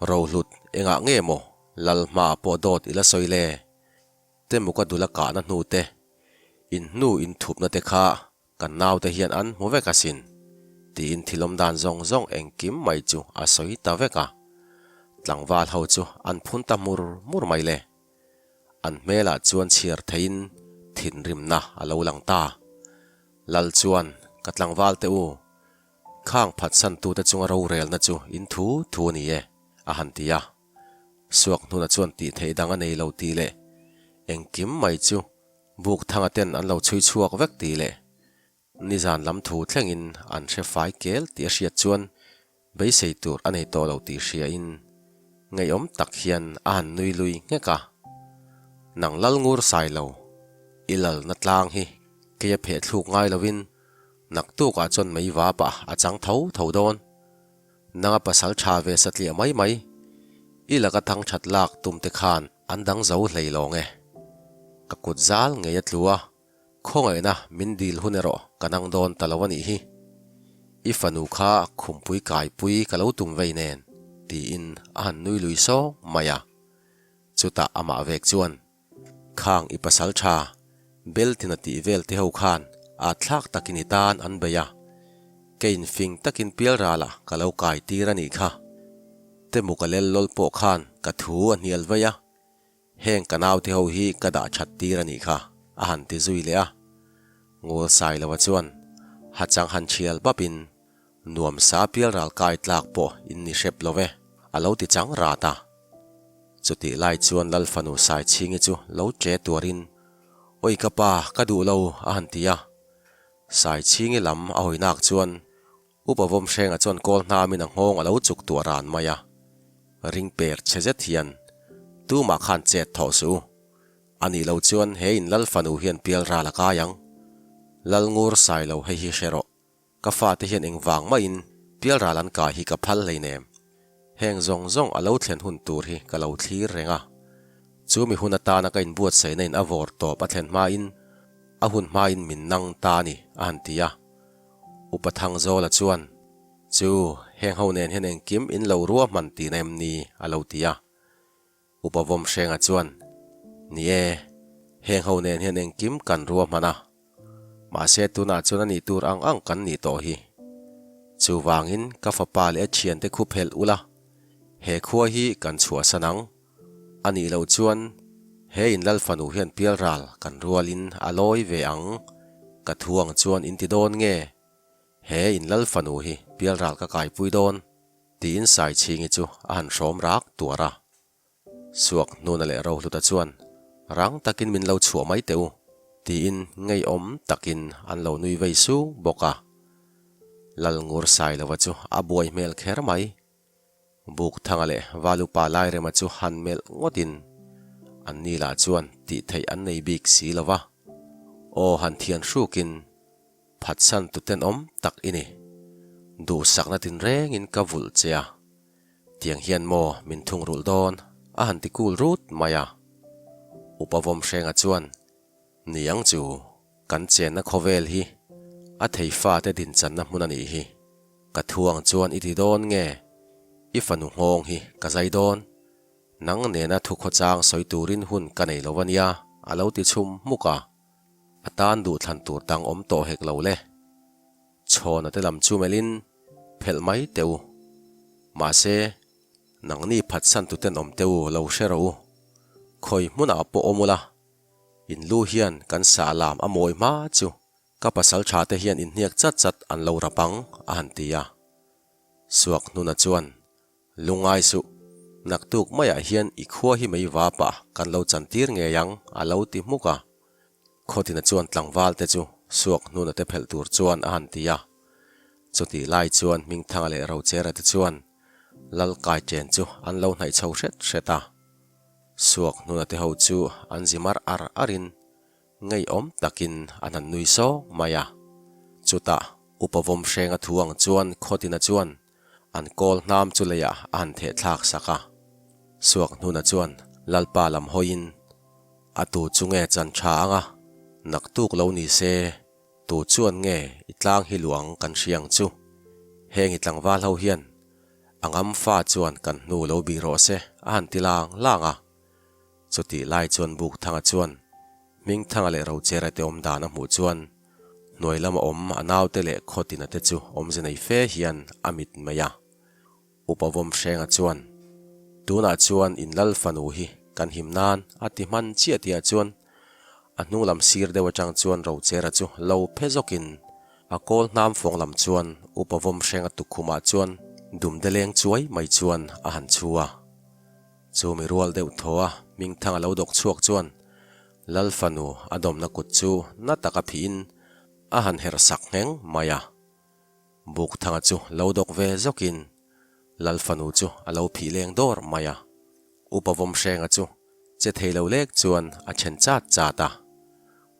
ro hlut enga nge mo lal ma po dot ila soile te muka dula ka na hnu te in hnu in thup na te kha kan naw te hian an mu veka sin ti in thilom dan zong engkim mai chu a soi ta veka tlangwal ho chu an phun ta mur mai le an mela chuan chiar thein thin rim na alo lang ta lal chuan ka tlangwal te u khang phat san tu te chunga ro rel na chu in thu ni e a han tia suak nu na chuan ti thei danga nei lo ti le engkim mai chu buk thanga ten an lo chui chuak vek ti le nizan lam thu thlengin an hre fai kel ti a hriat chuan bei sei tur anei to lo ti hria in ngei om tak hian an nui lui nge ka nang lal ngur sai lo ilal na tlang hi ke phe thluk ngai lovin nak tu ka chon mei wa pa a chang tho don nanga pasal tha ve satli mai ilaka thang that lak tum te khan andang zo hlei lo nge ka kut zal nge ya tlua khongai na min dil hunero kanang don talawani hi ifanu kha khumpui kai pui kalo tum vei nen ti in an nui lui so maya chuta ama vek chuan khang I pasal tha bel tina ti vel te ho khan a thlak takini tan an beya kein fing takin pial rala kalo kai tirani kha te mukalel lol po khan ka thu anial veya heng kanaw te ho hi kada that tirani kha a han ti zui le a ngol sai lawa chuan hachang han chial babin nuam sa pial ral kai tlak po in ni shep love alo ti chang rata chuti lai chuan lal fanu sai chingi chu lo che tuarin oi kapa ka du lo a han tia sai chingi lam a hoinak chuan upavom hrenga chuan kol hna min a ngong alo chuk tuaran maya ring per chezet hian tu ma khan che tho su ani lo chuan he in lal fanu hian pial ra la ka yang lal ngur sai lo he hi shero ka fa te hian engwang ma in pial ra lan ka hi ka phal leinem heng zong alo thlen hun tur hi ka lo thlir renga chu mi hun ata na ka in buat sei nein avor to pathen ma in a hun ma in min nang ta ni an tia upathang zo la chuan chu heng ho nen hen eng kim in lo ruwa man ti nem ni alo tia upavom hrenga chuan ni heng ho nen hen eng kim kan ruwa mana ma se tuna chuan ani tur ang kan ni to hi chu wangin ka fapa le thian te khu phel ula he khuwa hi kan chhuwa sanang ani lo chuan he in lal fanu hian pial ral kan rualin aloi ve ang ka thuang chuan in ti don nge he in lal fanu hi pial ral ka kai pui don ti in sai chingi chu an rom rak tuara suak nuna le ro hluta chuan rang takin min lo chhuwa mai teu ti in ngei om takin an lo nui vei su boka lal ngur sai lawa chu a buai mel kher mai buk thanga le valu pa lai rema chu han mel ngotin an ni la chuan ti thei an nei bik si lawa o han thian hrukin phatsan tuten om tak ini du sakna tin reng in ka vul chea tiang hian mo min thung rul don a han ti kul rut maya upavom hrenga chuan niang chu kan chen na khovel hi a thei fa te din chan na hmun ani hi ka thuang chuan iti don nge i fanu ngong hi ka zai don nang ne na thu kho chang soi turin hun ka nei lovania alo ti chum muka atan du thlan tur tang om to hek lo le chhona te lam chu melin phel mai teu ma se nang ni phatsan tu ten om teu lo shero khoi muna po omula in lu hian kan sa lam amoi ma chu ka pasal tha te hian in hniak chat chat an lo rapang a han tia suak nuna chuan lungai su naktuk maya hian i khuwa hi mei wa pa kan lo chantir nge yang a lo ti muka khotina chuan tlangwal te chu suak nuna te phel tur chuan a han tia chuti lai chuan ming thanga le ro chera te chuan lal kai chen chu an lo hnai chho hret hreta suak nuna te ho chu an zimar ar arin ngei om takin an han nui so maya chuta upavom hrenga thuang chuan khotina chuan an kol hnam chu leya an the thlak saka suak nuna chuan lalpa lam hoin atu chunge chan tha anga naktuk lo ni se tu chuan nge itlang hi luang kan hriang chu heng itlangwal ho hian angam fa chuan kan nu lo bi ro se an tilang langa chuti lai chuan buk thanga chuan ming thanga le ro chera te om dana mu chuan noilama om anaw te le khotina te chu om zenei fe hian amit maya upavom hrenga chuan tuna chuan in lal fanu hi kan himnan ati man chia tia chuan a hnung lam sir dewa chang chuan ro chera chu lo phezokin a kol hnam fong lam chuan upavom hrenga tukhuma chuan dum deleng chuai mai chuan a han chua chu mi rual deuh thoa ming thanga lo dok chuak chuan lal fanu adom na kut chu na taka phi in a han her sak ngeng maya buk thanga chu lo dok ve zokin lal fanu chu alo phi leng dor maya upavom hrenga chu che theilo lek chuan a then chat chata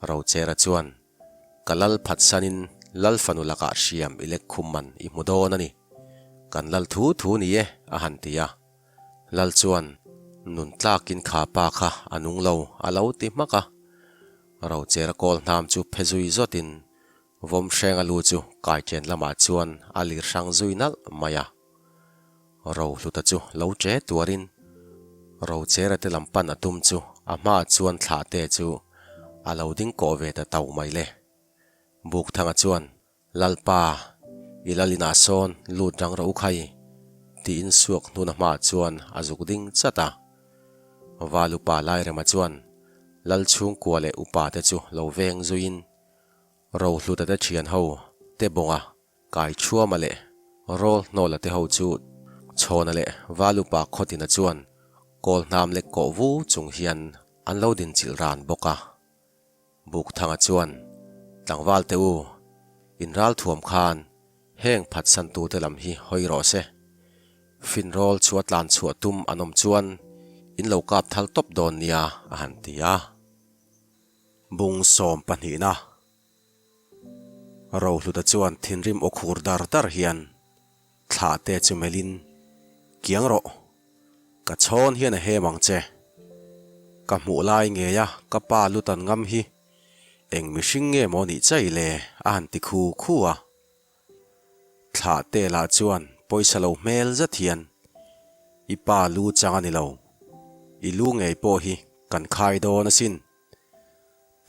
ro chera chuan kalal phatsanin lal fanu laka hriam ilek khumman i mudon ani kan lal thu thu ni e a han tia lal chuan nun tlakin kha pa kha anung lo alo ti maka ro chera kol hnam chu phezui zotin vom hrenga lu chu kai chen lama chuan alir sang zuinal maya ro hluta chu lo che tuarin ro chera te lampan atum chu ama chuan thla te chu alo ding ko ve ta tau mai le buk thanga chuan lalpa ilalina son lut rang ro khai ti in suak nuna ma chuan azuk ding chata valupa lai rema chuan lal chung kwa le upa te chu lo veng zuin ro hluta te thian ho te bonga kai chua ma le rol no la te ho chu chhona le valupa khotina chuan kol nam le ko vu chung hian an lo din chil ran boka buk thanga chuan tlangwal te u in ral thuam khan heng phat san tu te lam hi hoi ro se fin rol chuat lan chuat tum anom chuan in lo kap thal top don nia a han tia bung som pani na ro hluta chuan thinrim okhur dar dar hian thla te chu melin kiang ro ka chon hian a he mang che ka mu lai nge ya ka pa lutan ngam hi eng mi hring nge mo ni chai le an ti khu khu a thla te la chuan poisa lo mel za thian ipa lu changa ni lo i lu ngei po hi kan khai do na sin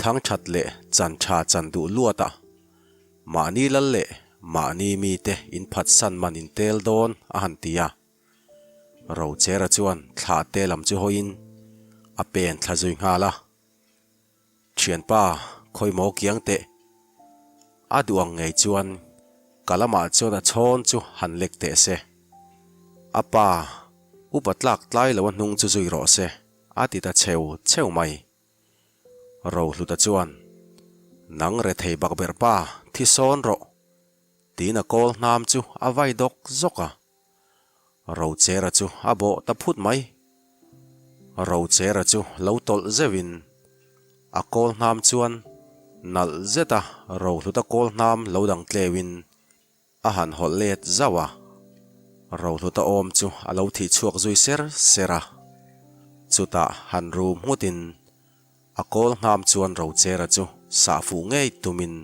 thang that le chan tha chan du luata ma ni lal le ma ni mi te in phat san man in tel don a han tia ro chera chuan thla te lam chu hoin a pen thla zui nga la thian pa khoi mo kiang te aduang ngei chuan kalama chuan a chon chu han lek te se apa upatlak tlai lo hnung chu zui ro se atita cheu mai ro hluta chuan nang re thei bak ber pa thi son ro tina kol nam chu avai dok zoka ro chera chu abo ta phut mai ro chera chu lo tol zewin a kol nam chuan nal zeta ro hluta kol nam lo dang tlewin a han hol let zawa ro hluta om chu a lo thi chuak zui sera chuta han ru mutin a kol ngam chuan ro chera chu sa fu ngei tumin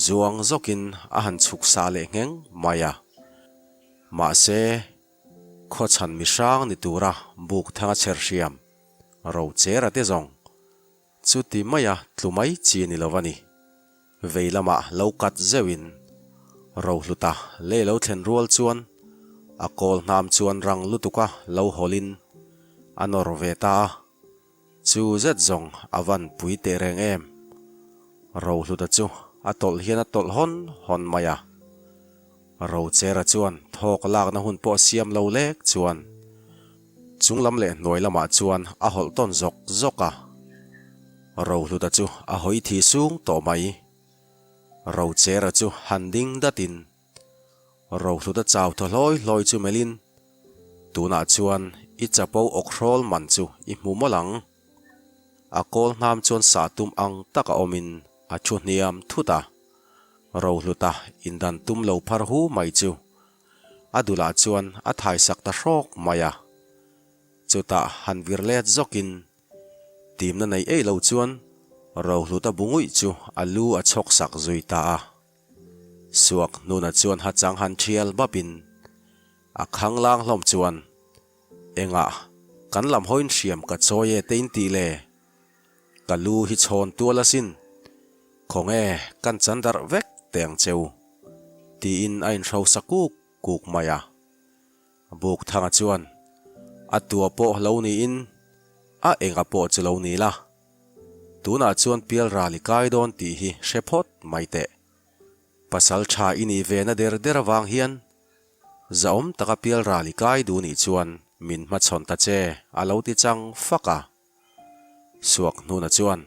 zuang zokin a han chuk sa le ngeng maya ma se kho chan mi sang ni tura buk thanga cher siam ro chera te zong chuti maya tlumai chi ni lovani veilama lo kat zewin ro hluta le lo thlen rual chuan a kol nam chuan rang lutuka lo holin anor veta chu zet zong avan pui te reng em ro hluta chu atol hian atol hon maya ro chera chuan thok lak na hun po siam lo lek chuan chunglam le noi lama chuan a hol ton zoka ro hluta chu a hoi thi sung to mai ro chera chu handing datin ro hluta chaw tho loi chu melin tuna chuan i chapo okrol man chu i mumalang a kol nam chuan sa tum ang taka omin a thu niam thuta ro hluta indan tum lo phar hu mai chu adula chuan a thai sak ta rok maya chuta han virlet zokin timna nei ei lo chuan ro hluta bungui chu alu a chok sak zui ta suak nuna chuan ha chang han thial bapin a khanglang hlom chuan enga kan lam hoin siam ka choye tein ti le kalu hi chon tuala sin khonge kan chandar vek teng cheu ti in ain rho sakuk kuk maya buk thanga chuan atua po lo ni in a enga po chulo ni la tuna chuan pial rali kai don ti hi shephot maite pasal tha ini ve na der awang hian zaom taka pial rali kai du ni chuan min ma chon ta che alo ti chang faka suak nuna chuan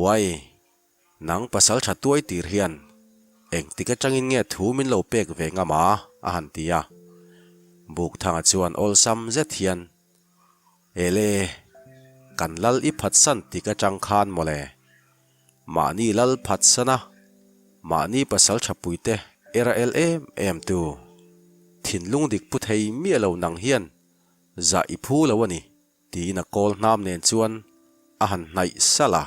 wai nang pasal tha tuai tir hian eng tika changin nge thu min lo pek ve nga ma a han tia buk thanga chuan ol sam zet hian ele kan lal i phat san tika chang khan mole ma ni lal phat sana ma ni pasal tha puite era em tu thin lung dik pu thei mi lo nang hian za i phu lo ani ti na kol nam nen chuan a han nai sala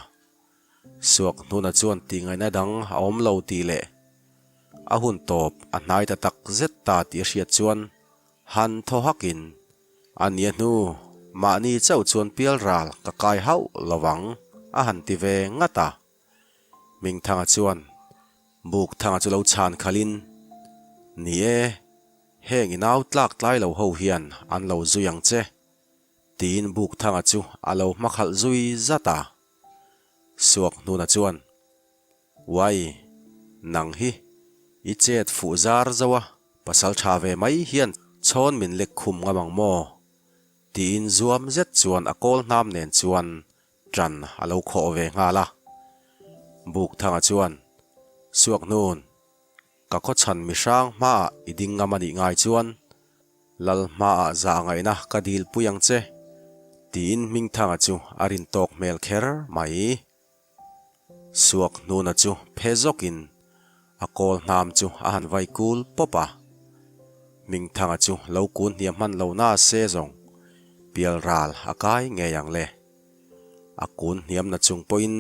suak nuna chuan ti ngai na dang a om lo ti le a hun top a nai ta tak zet ta ti hriat chuan han tho hakin ania nu ma ni chau chuan pial ral ka kai hau lawang a han ti ve ngata ming thanga chuan buk thanga chu lo chan khalin ni e heng inaw tlak tlai lo ho hian an lo zuyang che tin buk thanga chu alo makhal zui zata suak nuna chuan wai nang hi i chet fu zar zawa pasal tha ve mai hian chon min lek khum ngamang mo tin zuam zet chuan a kol nam nen chuan tran alo kho ve nga la buk thanga chuan suak nun ka kho chan mi sang ma iding ngamani ngai chuan lal ma za ngai na ka dil puyang che tin ming thanga chu arin tok mel kher mai suak nuna chu phezokin a kol nam chu a han vai kul popa ming thanga chu lo kun hiam man lo na se zong pial ral akai nge yang le akun hiam na chung poin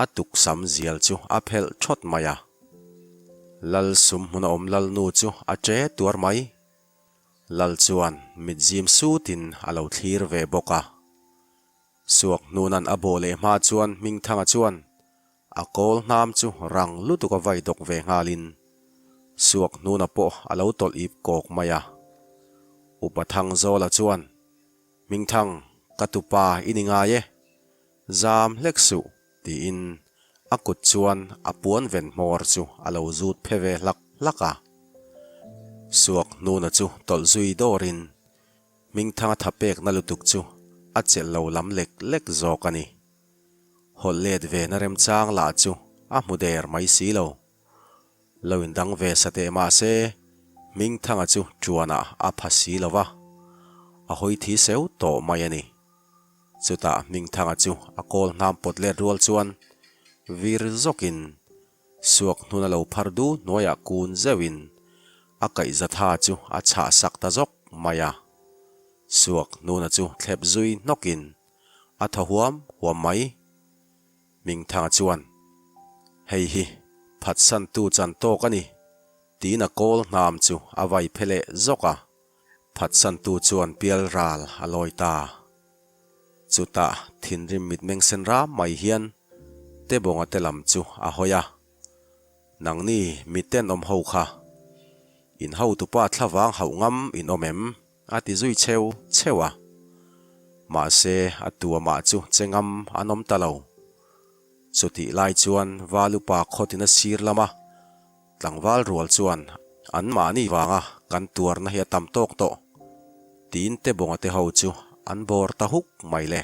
atuk sam zial chu aphel thot maya lal sum huna om lal nu chu a tre tuar mai lal chuan mit zim sutin alo thlir ve boka suak nunan a bole ma chuan ming thanga chuan a kol nam chu rang lutuka vai dok ve ngalin suak nuna po alo tol ip kok maya upathang zola chuan ming thang katupa ininga ye zam leksu ti in akut chuan apuan ven mor chu alo zut pheve lak laka suak nuna chu tol zui dorin ming thanga thapek na lutuk chu a chel lo lam lek lek zokani hollet ve na rem chang la chu a muder mai si lo loin dang ve sate ma se ming thanga chu chuana a phasi lova a hoi thi seu to mai ani chuta ming thanga chu a kol nam potle rual chuan vir zokin suak nuna lo phardu noya kun zewin a kai zatha chu a cha sakta zok maya suak nuna chu thlep zui nokin a thahuam huam mai ming thanga chuan hei hi phat san tu chan to kani tina kol nam chu awai phele zoka phat san tu chuan pial ral aloita chuta thinrim mit meng sen ra mai hian te bonga telam chu a hoya nangni miten om ho kha in ho tu pa thlawang ho ngam in omem ati zui cheu chewa ma se atua ma chu chengam anom talo chuti lai chuan valupa khotina sir lama tlangwal rual chuan an mani wanga kan tuar na hi tam tok to tin te bonga te ho chu an bor ta huk mai le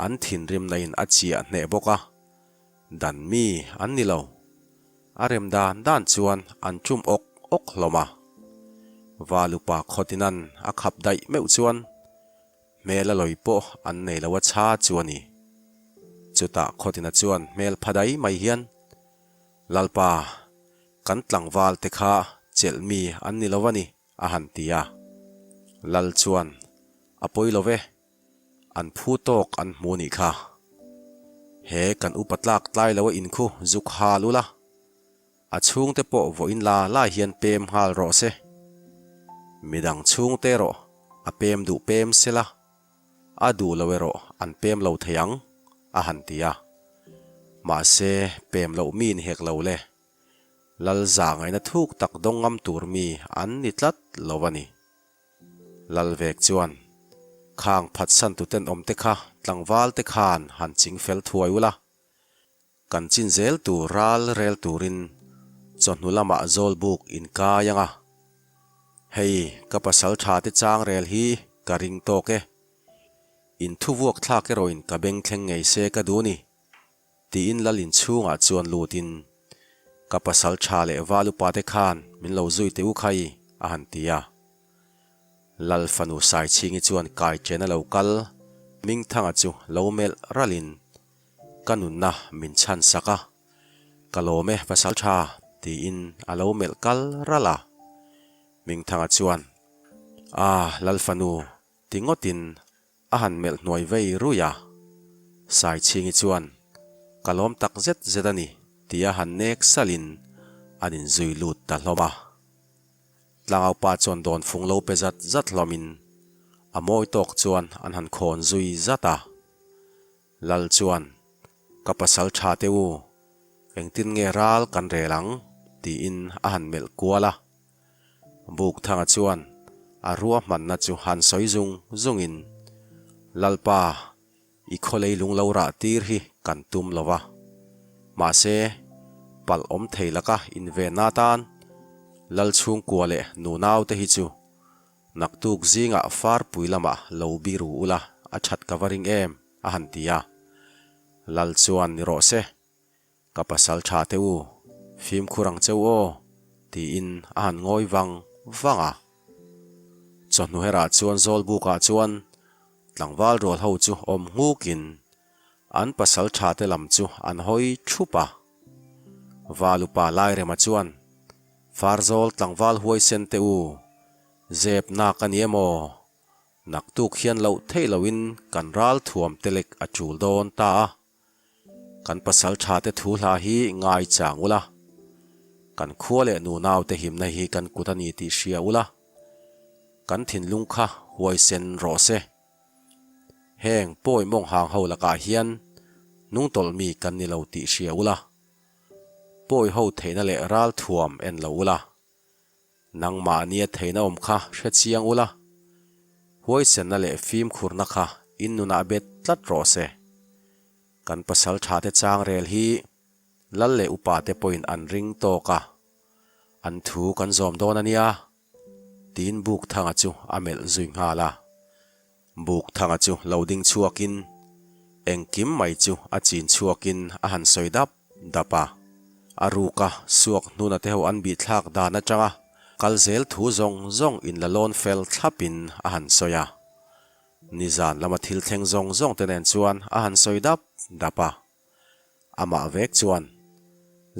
an thin rim na in achia ne boka dan mi an ni lo arem dan chuan an chum ok loma valupa khotinan a khap dai meu chuan mela loipo an nei lawa cha chuani chuta khotina chuan mel phadai mai hian lalpa kan tlangwal te kha chelmi an ni lawani a han tia lal chuan apoi love an phu tok an muni kha he kan upatlak tlai lawa in khu zuk ha lula a chung te po vo in la hian pem hal ro se midang chung te ro a pem du pem sela a du lawe ro an pem lo thayang a han tia ma se pem lo min hek lo le lal za ngai na thuk tak dongam turmi an nitlat lowani lal vek chuan khang phat san tu ten om te kha tlangwal te khan han ching fel thuai ula kan chin zel tu ral rel turin chonhulama zol buk in ka yanga hei ka pasal tha te chang rel hi ka ring to ke in thuwak thla ke roin ka beng thleng ngei se ka du ni ti in lalin chunga chuan lutin ka pasal tha le valupa te khan min lo zui te u khai a han tia lal fanu sai chingi chuan kai chena lokal ming thanga chu lomel ralin kanun na min chan saka kalome pasal tha ti in alomel kal rala ming thanga chuan lal fanu tingotin a han mel noi vei ruya sai chingi chuan kalom tak zet zetani tia han nek salin anin zui lut ta hloma tlangau pa chon don funglo pe zat hlomin amoi tok chuan an han khon zui zata lal chuan kapasal tha teu engtin nge ral kan relang ti in a han mel kuala buk thanga chuan a ruwa man na chu han soi zungin lalpa i kholei lung lo ra tir hi kan tum lova ma se pal om theilaka in ve na tan lal chung kuale nu naw te hi chu naktuk zinga far puilama lo biru ula a that covering em a han tia lal chuan ni ro se kapasal tha teu phim khurang cheu o ti in a han ngoi wanga chonu hera chuan zol buka chuan tlangwal rol ho chu om ngukin an pasal tha te lam chu an hoi thupa valupa lai rema chuan farzol tlangwal huai sen te u zep na kaniemo naktuk hian lo theilowin kan ral thuam telek achul don ta kan pasal tha te thu hla hi ngai changula kan khua le nu naw te him na hi kan kutani ti hria ula kan thin lung kha huai sen ro se heng poi mong hang ho la ka hian nung tol mi kan ni lo ti hria ula poi ho theina le ral thuam en lo ula nang ma nia theina om kha hre chiang ula huai sen na le phim khurna kha in nu na bet tlat ro se kan pasal tha te chang rel hi lal le upa te point an ring to ka an thu kan zom don ania tin buk thanga chu amel zui nga la buk thanga chu loading chuakin engkim mai chu a chin chuakin a han soidap dapa aruka suak nuna te ho an bi thlak dana changa kalzel thu zong zong in la lon fel thlapin a han soya nizan lama thil thleng zong zong te nen chuan a han soidap dapa ama vek chuan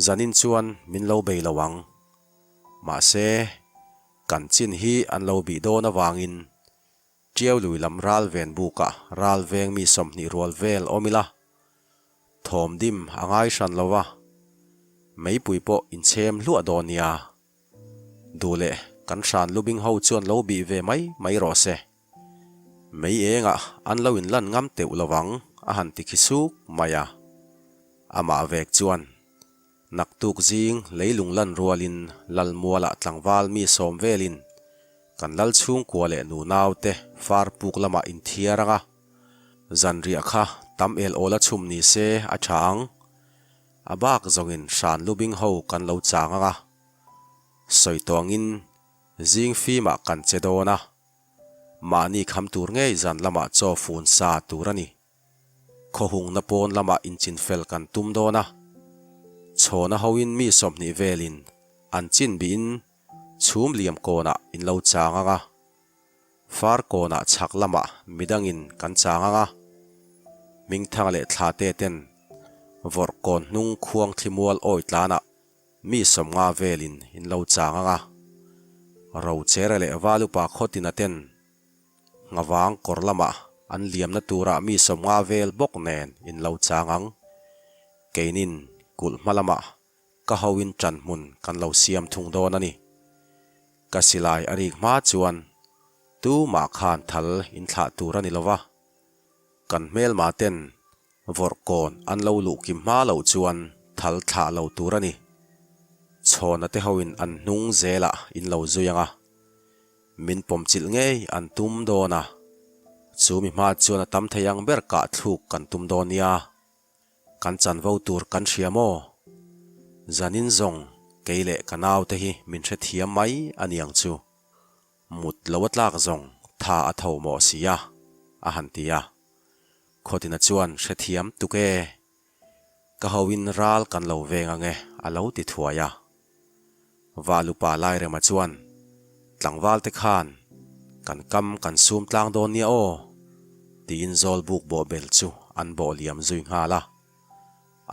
zanin chuan min lo bei lawang ma se kan chin hi an lo bi do na wangin chiao lui lam ral ven buka ral veng mi som ni rol vel omila thom dim angai shan lowa mei pui po in chem lu adonia dule kan shan lubing ho chuan lo bi ve mai ro se mei enga an lo in lan ngam teu lawang a han ti khisuk maya ama vek chuan naktuk jing leilung lan rualin lalmuala tlangwal mi som velin kan lal chung kwa le nu naw te far puk lama in thiaranga zanria kha tam el ola chum ni se a thang abak zongin shan lubing ho kan lo changanga soitongin jing fi ma kan chedona mani kham tur ngei zan lama cho fun sa turani khohung na pon lama inchin fel kan tum dona chona hoin mi som ni velin an chin bin chum liam kona in lo changanga far kona chak lama midangin kan changanga ming thang le thla te ten vor kon nung khuang thlimual oi tlana mi som nga velin in lo changanga ro chera le walu pa khotina ten ngawang korlama an liam na tura mi som nga vel bok nen in lo changang keinin kul malama ka hawin chan mun kan lo siam thung don ani kasilai arik ma chuan tu ma khan thal in thla turani lova kan mel ma ten vorkon an lo lu kim ma lo chuan thal thla lo turani chhona te hawin an hnung zela in lo zuyanga min pom chil ngei an tum dona chumi ma chuan tam thayang ber ka thluk kan tum donia kan chan vo tur kan hriamo zanin zong keile kanaw te hi min the thiam mai aniang chu mut lowatlak zong tha a tho mo sia a hantia khotina chuan the thiam tuke ka hawin ral kan lo venga nge a lo ti thuaya walupa lai rema chuan tlangwal te khan kan kam kan sum tlang don nia o tin zol buk bo bel chu an bo liam zui nga la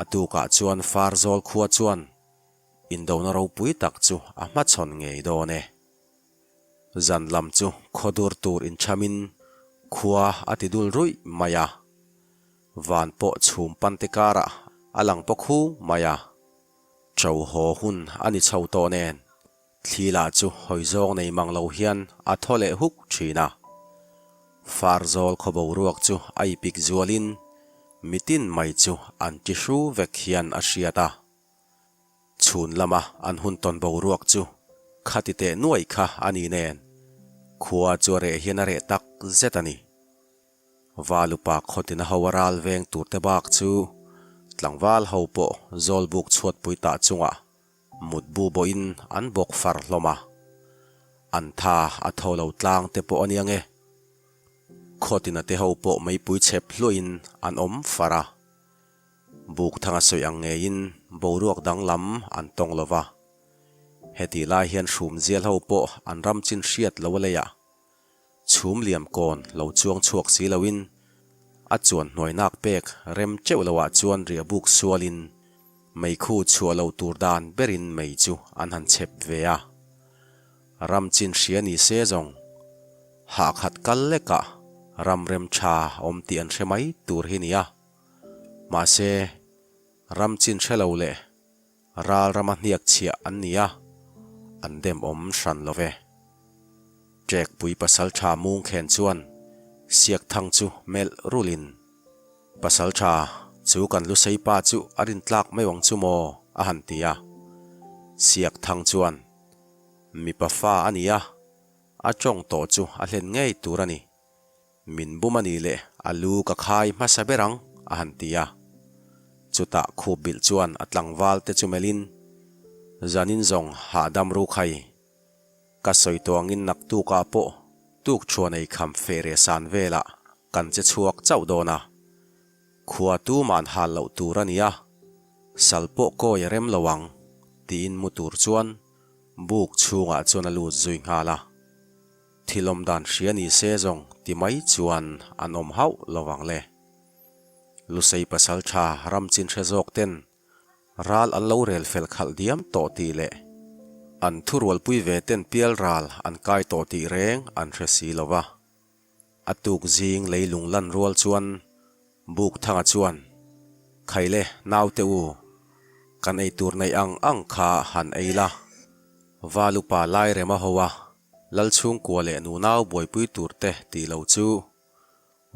atuka chuan far zol khuwa chuan indo na ro pui tak chu a ma chon ngei do ne zan lam chu khodur tur in chamin khuwa atidul rui maya van po chhum pante kara alang po khu maya chau ho hun ani chau to nen thila chu hoizong nei manglo hian a thole huk thina far zol khobo ruak chu ai pik zualin mitin mai chu an ti hru vek hian a hriata chhun lama an hun ton bo ruak chu khatite nuai kha ani nen khuwa chu re hian a re tak zetani walupa khotina hawaral veng turte bak chu tlangwal ho po zol buk chhuat puita chunga mutbu bo in an bok far hloma an tha a tholo tlang te po aniange khotina te ho po mai pui chep hluin an om fara buk thanga soi ang nge in boruak dang lam an tong lova heti lai hian shum zial ho po an ram chin hriat lo leya chhum liam kon lo chuang chuak si lowin a chuan hnoinak pek rem cheu lowa chuan ria buk sualin mei khu chua lo tur dan berin mei chu an han chep veya ram chin hria ni se zong ha khat kal leka ram rem tha om ti an hremai tur hi nia ma se ram chin hrelo le ral rama hniak chia an nia an dem om hran lo ve trek pui pasal tha mung khen chuan siak thang chu mel rulin pasal tha chu kan lu sei pa chu arin tlak mai wang chu mo a han tia siak thang chuan mi pa fa ania a chong to chu a hlen ngei turani min bumani le alu ka khai ma saberang a han tia chuta khu bil chuan atlang wal te chu melin zanin zong ha dam ru khai ka soi tawngin nak tu ka po tuk chuan ei kham fere san vela kan che chuak chau dona khua tu man hal lo turania salpo ko yarem lawang tin mutur chuan buk chunga chuan alu zui ngala thilom dan hriani se zong ti mai chuan anom hau lawang le lusei pasal tha ramchin hrezok ten ral an lo rel fel khal diam to ti le an thurwal pui ve ten pial ral an kai to ti reng an hresi lova atuk jing leilung lan rual chuan buk thanga chuan khaile naute u kan ei tur nei ang kha han eila valupa lai rema howa lalchung kwa le nu naw boi pui tur te ti lo chu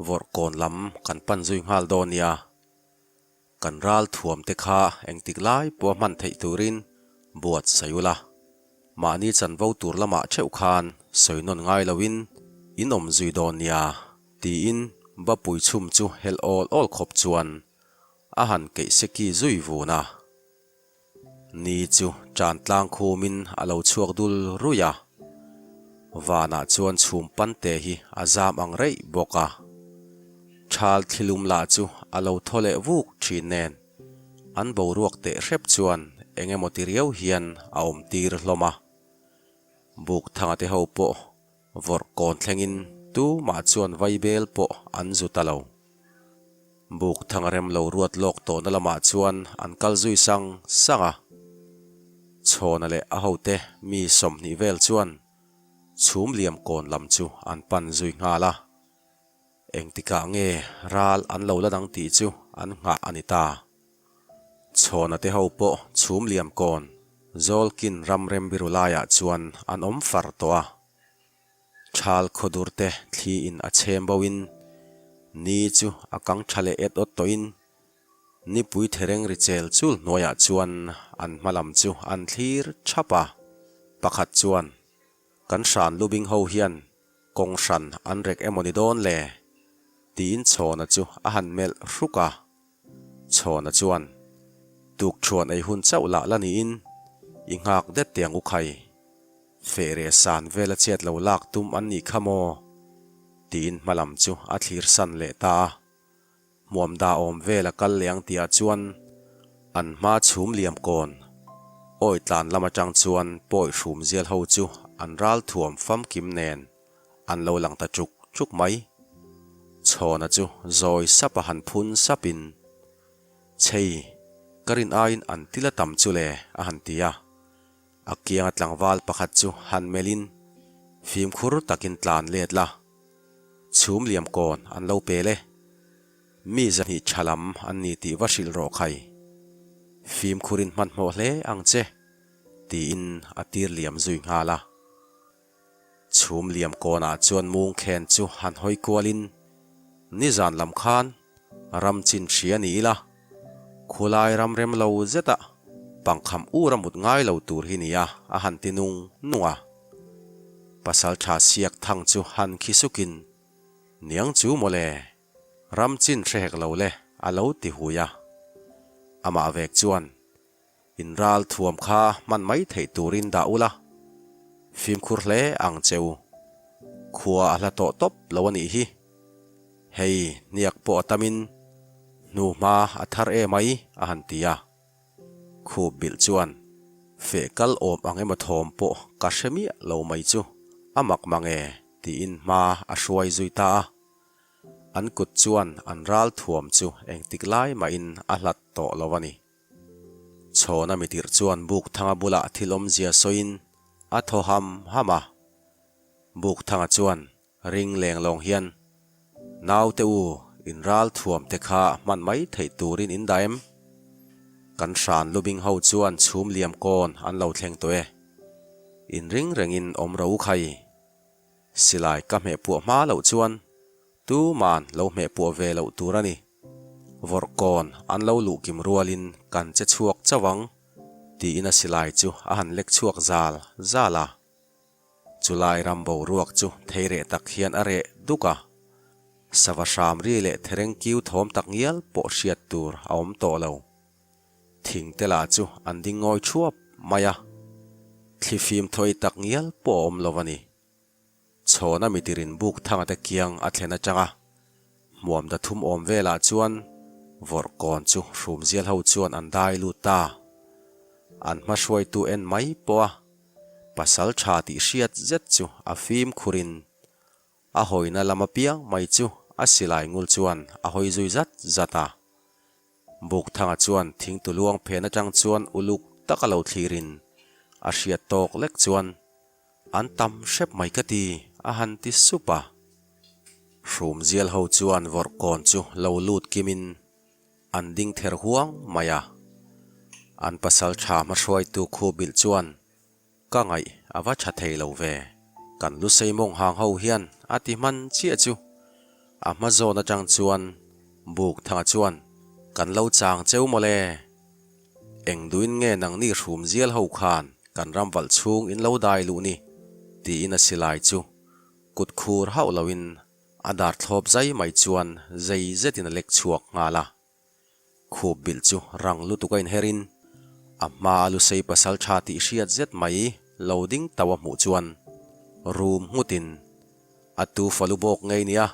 vor kon lam kan pan zui ngal donia kan ral thuam te kha engtik lai po man thei turin buat sayula mani chan vo tur lama cheu khan soinon ngai lowin inom zui donia ti in ba pui chum chu hel all khop chuan a han ke seki zui vuna ni chu chan tlang khumin alo chuak dul ruya wana chuan chhum pan te hi azam ang rei boka thal thilum la chu alo thole vuk thin nen an bo ruak te hrep chuan engemoti riau hian a om tir hloma buk thanga te ho po vor kon thlengin tu ma chuan vaibel po an zutalo buk thanga rem lo ruat lok to na lama chuan an kal zui sang sanga chhona le a hote mi som ni vel chuan chhum liam kon lam chu an pan zui ngala engtika nge ral an lo la dang ti chu an nga anita chhona te ho po chhum liam kon zolkin ramrem birulaya chuan an om far toa chal khodur te thli in a chem bawin ni chu akang thale et ot toin ni pui thereng richel chul noya chuan an malam chu an thlir thapa pakhat chuan kan hran lubing ho hian kong hran an rek emoni don le tin chhona chu a han mel hruka chhona chuan tuk chuan ei hun chau la lani in i ngak det tiang u khai fere san vela chet lo lak tum an ni khamo tin malam chu a thlir san le ta muam da om vela kal leang tia chuan an ma chhum liam kon oi tlan lama chang chuan poi hrum zel ho chu an ral thuam fam kim nen an lo lang ta chuk mai chhona chu zoi sapa han phun sapin chei karin ain an tila tam chu le a han tia akiang atlangwal pakhat chu han melin fim khur takin tlan letla chhum liam kon an lo pele mi zan hi chalam an ni ti vasil ro khai fim khurin man mo hle ang che ti in atir liam zui ngala chhum liam kona chuan mung khen chu han hoi kwalin ni zan lam khan ram chin hriani la khulai ram rem lo zeta pangkham u ramut ngai lo tur hi nia a han tinung nuwa pasal tha siak thang chu han khisukin niang chu mole ram chin threk lo le alo ti huya ama vek chuan in ral thuam kha man mai thei turin da ula fim khur hle ang cheu khua ala to top lo ani hi hei niak po tamin nu ma athar e mai a han tia khu bil chuan fe kal om angema thom po ka hremi lo mai chu amak mange ti in ma a hruai zuita an kut chuan an ral thuam chu engtik lai ma in a hlat to lowani chhona mitir chuan buk thanga bula thilom zia soin a tho hama buk thanga chuan ring leng long hian naute u in ral thuam te kha man mai thei turin in daim กันสานลูบิงเฮาจวนชุมเลียมก่อนอันเราเทงตัวอินริงเริงอินอมเราใครสิลายกับเหปัวมาเราจวนตูมันเราเหปัวเวเราตูระนี่วอร์ก่อนอันเราลูกิมรัวลินกันจะชวกจะวังตีอินสิลายจูอาหันเล็กชวกซาลาจุลายรำบ่รวกจูเทเรตักเฮียนอะไรดุกะสวสามรีเลเทเรงคิวทอมตักเงียลปอเชียตูร์อมโตเราทิ้งเตลาจูอันดิ้งงอยชัวบมายาที่ฟิล์มถอยตักเงียลปอมลวันนี้โชน่ามิติรินบุกทางตะเกียงอัตเลนจังะมวมดัทุมอมเวลาจวนวอร์ก่อนจูรูมเซียลเฮาจวนอันได้ลูตาอันมาช่วยตัวเอ็นไม่ปะปัสสัลชาติเชียดเจ็ดจูอาฟิล์มคุรินอาหอยน่าลำเปียงไม่จูอาศิลายงูจวนอาหอยจุยจัตาบุกทางจวนทิ้งตัวลวงเพนจังจวนอุลุกตะกะเหลาทีรินอาเชียตอกเล็กจวนอันตำเชฟไม่กตีอาหันติสุปะรูมเซียลเฮาจวนวอร์ก่อนจูเหลาลูดกิมินอันดิ้งเทอร์ห่วงมายาอันปัสสัลชามาช่วยตัวคูบิลจวนก็ไงอาวชัดเทลเวกันลุเซมงหางเฮาเฮียนอาติมันเชียจูอามาโซนจังจวนบุกทางจวนกันเล่าจางเจ้าโมเลเอ็งดูอินเงนังนี่รูมเซียลเฮาคานกันรำวัลชุงอินเล่าได้ลูนี่ตีอินสิลายจูกุดคูร์เฮาลาวินอาดาร์ทอบใจไม่จวนใจเจ็ดอินเล็กชวกงาละคูบิลจูรังลุตุกันเฮรินอามาลุเซปัสสัลชาติเชียดเจ็ดไม่เหลาดิ้งตาวหมูจวนรูมหุตินอัตูฟลุบกไงเนี่ย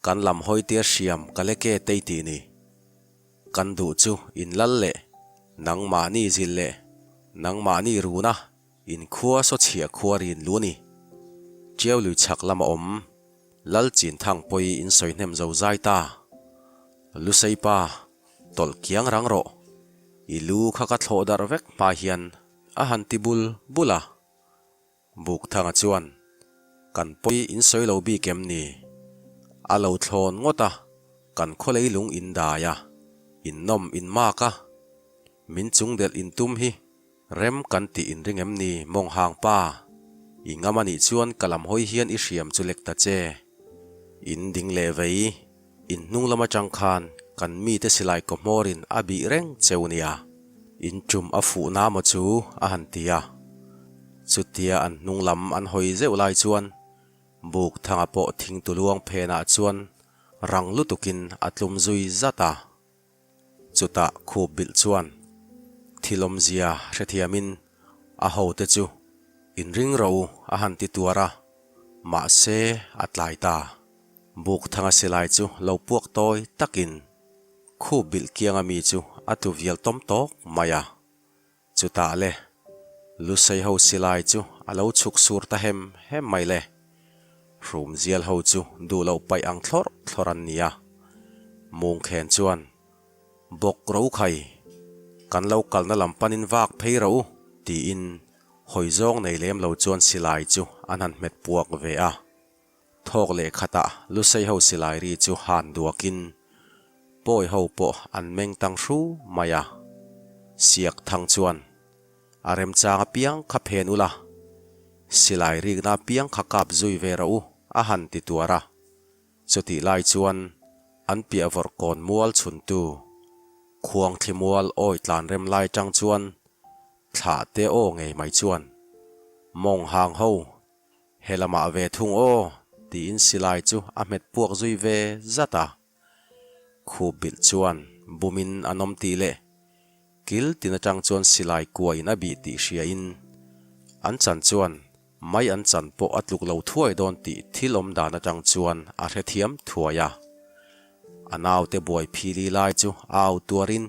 กันลำหอยเตียเชียมกันเล็กเตยตีนี่กันดูจูอินลัลเล่นังมานี่จิลเล่นังมานี่รู้นะอินขัวสดเฉียขัวรินลูนี่เจ้าลุยชักลำอมลัลจินทางปอยอินสอยเนมเจ้าใจตาลุเซปาตลเกียงรังโรอิลูขกัดโหดารเวกมาเฮียนอาหันติบุลาบุกทางจวนกันปอยอินสอยเหลาบีเกมนี่อาเหลาทอนงดกันโคเลยลุงอินดายาอินนมอินมากะมินจุงเดลอินตุมฮีเร็มกันตีอินริงเอ็มนี่มองห่างป้าอิงามันอิจวนกะลำหอยเฮียนอิเชียมจุเล็กตาเจอินดิงเลวีอินนุ่งละมาจังคานกันมีเตสิไลกมอรินอาบีเร่งเจวเนียอินจุมอาฟูนามาจูอาหันเตียสุดเตียอันนุ่งลำอันหอยเจวไลจวนบุกทางอโปทิ้งตุลวงเพนาจวนรังลุตุกินอัตลุมซุยจัตาจุตะคูบิลจวนที่ลมเซียเรทียมินอาหูเตจูอินริงเราอาหันติตัวระมาเซอัตไลตาบุกทางสิไลจูเราพวกตอยตักินคูบิลเกียงอามีจูอัตุวิลตอมโตกมายาจุตะเลลุเซยเฮาสิไลจูอาเราชุกสูร์ตาเฮมไม่เลรูมเซียลเฮาจูดูเราไปอังทอรันเนียมงแขนจวนบกเราไข่กันเรากัลนลำปันินวากเพยเราตีอินหอยจงในเลี้ยมเราจวนสิลายจูอันนั้นเม็ดปวกเวอะทอกเลขตะลุเซยเฮาสิลายรีจูหันดัวกินป่อยเฮาปออันเมงตังชูมายาเสียกทางจวนอารมจางเปียงขับเพนุละสิลายรีกนาเปียงขักับจุยเวเราอาหันติตัวระสุติลายจวนอันเปียวอร์กอนมัวลชุนตูควงที่มัวลโอยตานเร็มลายจังจวนขาเตโอไงไม่จวนมองห่างเฮาเฮลมาเวทุงโอตีอินสิลายจูอเม็ดพวกจุยเวจัตาคูบิลจวนบุมินอนอมตีเลกิลตินจังจวนสิลายกวยนบีติเชียอินอันจันจวนไม่อันจันปออัดลูกเหลาถ้วยโดนติที่ลมดานจังจวนอาเทเทียมถัวยาอันเอาเตบวยพีลีลายจูเอาตัวริน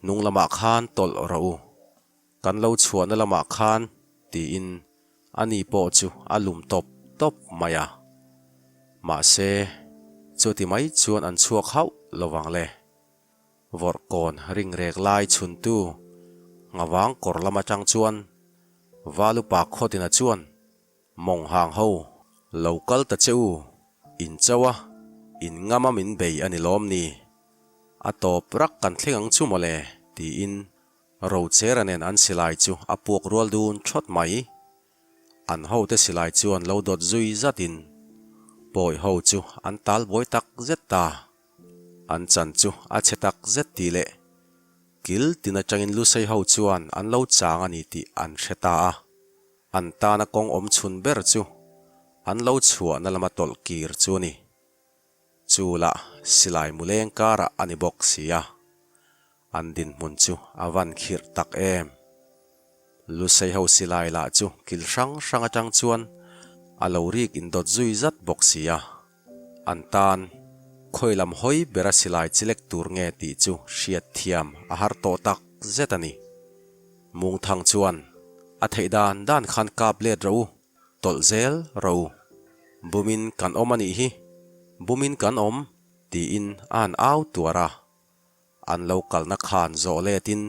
นุงละมาคานตลเรากันเหลาชวนละมาคานตีอินอันนี้ปอจูอาลุมตบมายามาเซจูติไม่ชวนอันชัวเขาระวังเลวอร์กอนริงเรกลายชุนตูงาวางกอร์ละมาจังจวนวาลุปากโคตินาจวนมองห่างเฮาเหลากัลตะเจ้าอินเจ้าวะอินงามามินเบยอันนี้ล้อมนี่อัตบรักกันเทงังจูโมเล ti in ro cheranen an silai chu apuak rual dun thot mai an ho te silai chuan lo dot zui zatin poi ho chu an tal boi tak zeta an chan chu a chetak zet ti le kil tina changin lu sei ho chuan an lo chang ani ti an hreta a an ta na kong om chhun ber chu an lo chhuwa na lama tol kir chu ni chula silai muleng kara ani bok sia an din mun chu avan khir tak em lu sei ho silai la chu kil sang sang atang chuan alo rik in dot zui zat bok sia an tan khoilam hoi bera silai chilek tur nge ti chu hriat thiam a har to tak zetani mung thang chuan a theidan dan khan kap let ro tol zel ro bumin kan om ani hi bumin kan om ti in an au tuara an local na khan zo letin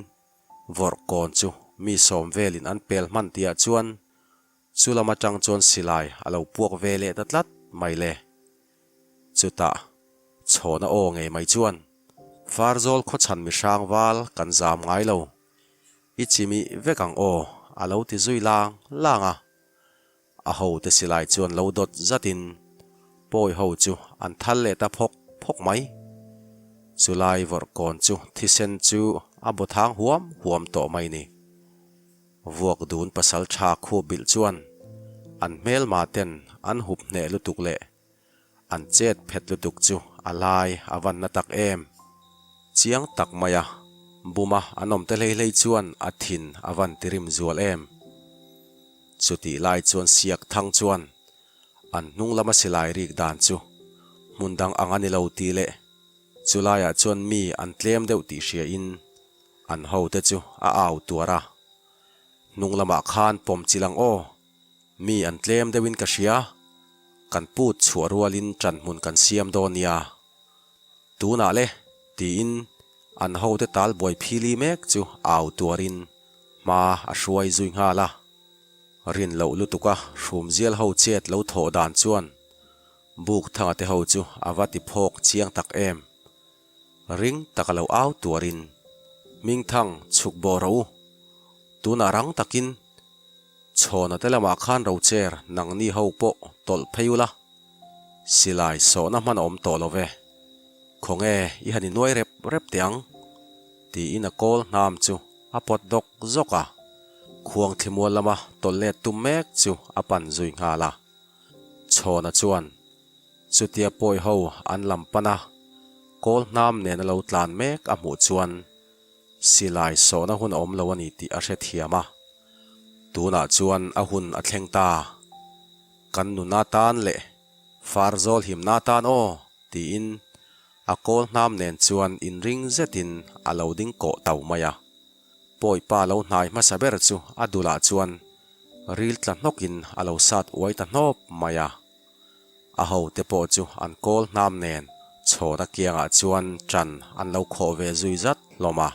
vor kon chu mi som velin an pel man tia chuan chulama chang chon silai alo puak vele tatlat mai le chuta chhona o ngei mai chuan farzol kho chan mi sang wal kan zam ngai lo ichimi vekang o alo ti zui lang langa a ho te silai chuan lo dot zatin poi ho chu an thal le ta phok mai chulai vor kon chu thisen chu abothang huam to mai ni vuak dun pasal tha khu bil chuan an mel ma ten an hup ne lutuk le an chet phet lutuk chu alai avan na tak em chiang tak maya buma anom te lei chuan athin avan tirim zual em chuti lai chuan siak thang chuan an nung lama silai rik dan chu mundang angani lo ti le chulaya chuan mi an tlem deuh ti hria in an ho te chu a au tuara nung lama khan pom chilang o mi an tlem deuhin ka hria kan put chhuwa rualin tran mun kan siam do nia tuna le ti in an ho te tal boi phili mek chu au tuarin ma a hruai zui nga la rin lo lutuka hrum zial ho chet lo tho dan chuan buk thanga te ho chu awati phok chiang tak em ring takalo au tuarin ming thang chuk bo ro tuna rang takin chhona te lama khan ro cher nang ni ho po tol pheiula silai so na man om to love khonge I hani noi rep tiang ti in a kol nam chu apot dok zoka khuang thimol lama tolle tummek chu apan zui nga la chhona chuan chutia poi ho an lampana kol nam ne na lo tlan mek a mu chuan silai so na hun om lo ani ti a hre thiama tuna chuan a hun a thleng ta kan nu na tan le farzol him na tan o ti in a kol nam nen chuan in ring zetin a lo ding ko tau maya poi pa lo hnai ma saber chu adula chuan ril tla hnokin a lo sat uai ta hnop maya a ho te po chu an kol nam nen chhona kianga chuan tran an lo kho ve zui zat loma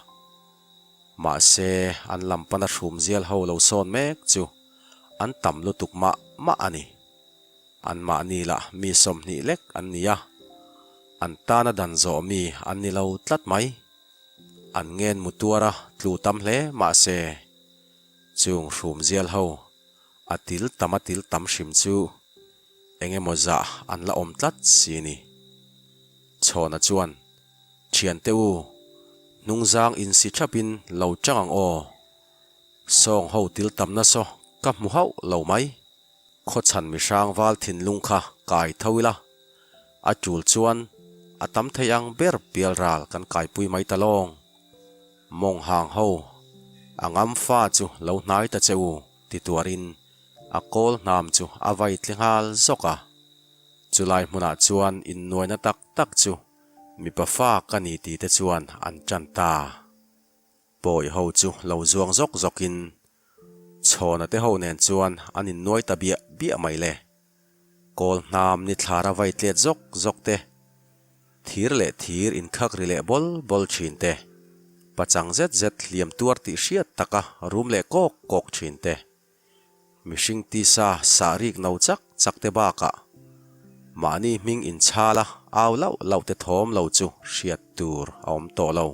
ma se an lampana thum zial ho lo son mek chu an tam lutuk ma ani an ma ni la mi som ni lek an nia an tana dan zo mi an ni lo tlat mai an ngen mutuara tlu tam hle ma se chung thum zial ho atil tam shim chu enge moza an la om tlat sini chhona chuan thian te u nungzang in si thapin lo changang o song ho til tam na so ka mu hau lo mai kho chan mi sang wal thin lung kha kai thawila a chul chuan a tam theiang ber pial ral kan kai pui mai talong mong hang ho angam fa chu lo hnai ta cheu ti tuarin a kol nam chu avai tlingal zoka chulai hmuna chuan in noina tak chu mi pa fa kani ti te chuan an chanta poi ho chu lo zuang zokin chhona te ho nen chuan anin noi ta bia mai le kol nam ni thlara vai tlet zok te thir in khak ri le bol thin te pachang zet liam tuar ti hriat taka rum le kok thin te mishing ti sa rik no chak te ba ka mani ming in chala aw lau te thom lo chu hriat tur om to lo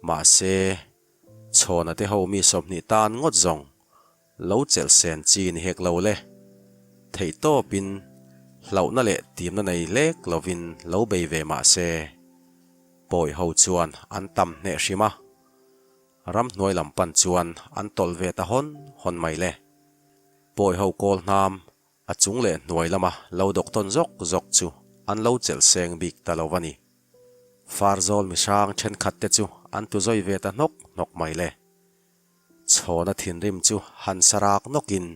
mà se chon ate ho mi som ni tan ngot zong lo chel sen chin hek lo le thei to pin lau na le tim na nei lek lovin lo bei ve ma se poi ho chuan an tam ne shima ram noi lam pan chuan an tol ve ta hon mai le poi ho kol nam a chung le noi lama lo dok ton zok chu an lo chel seng bik ta lo wani farzol mi sang chen khat te chu an tu zoi ve ta nok mai le chona thin rim chu han sarak nokin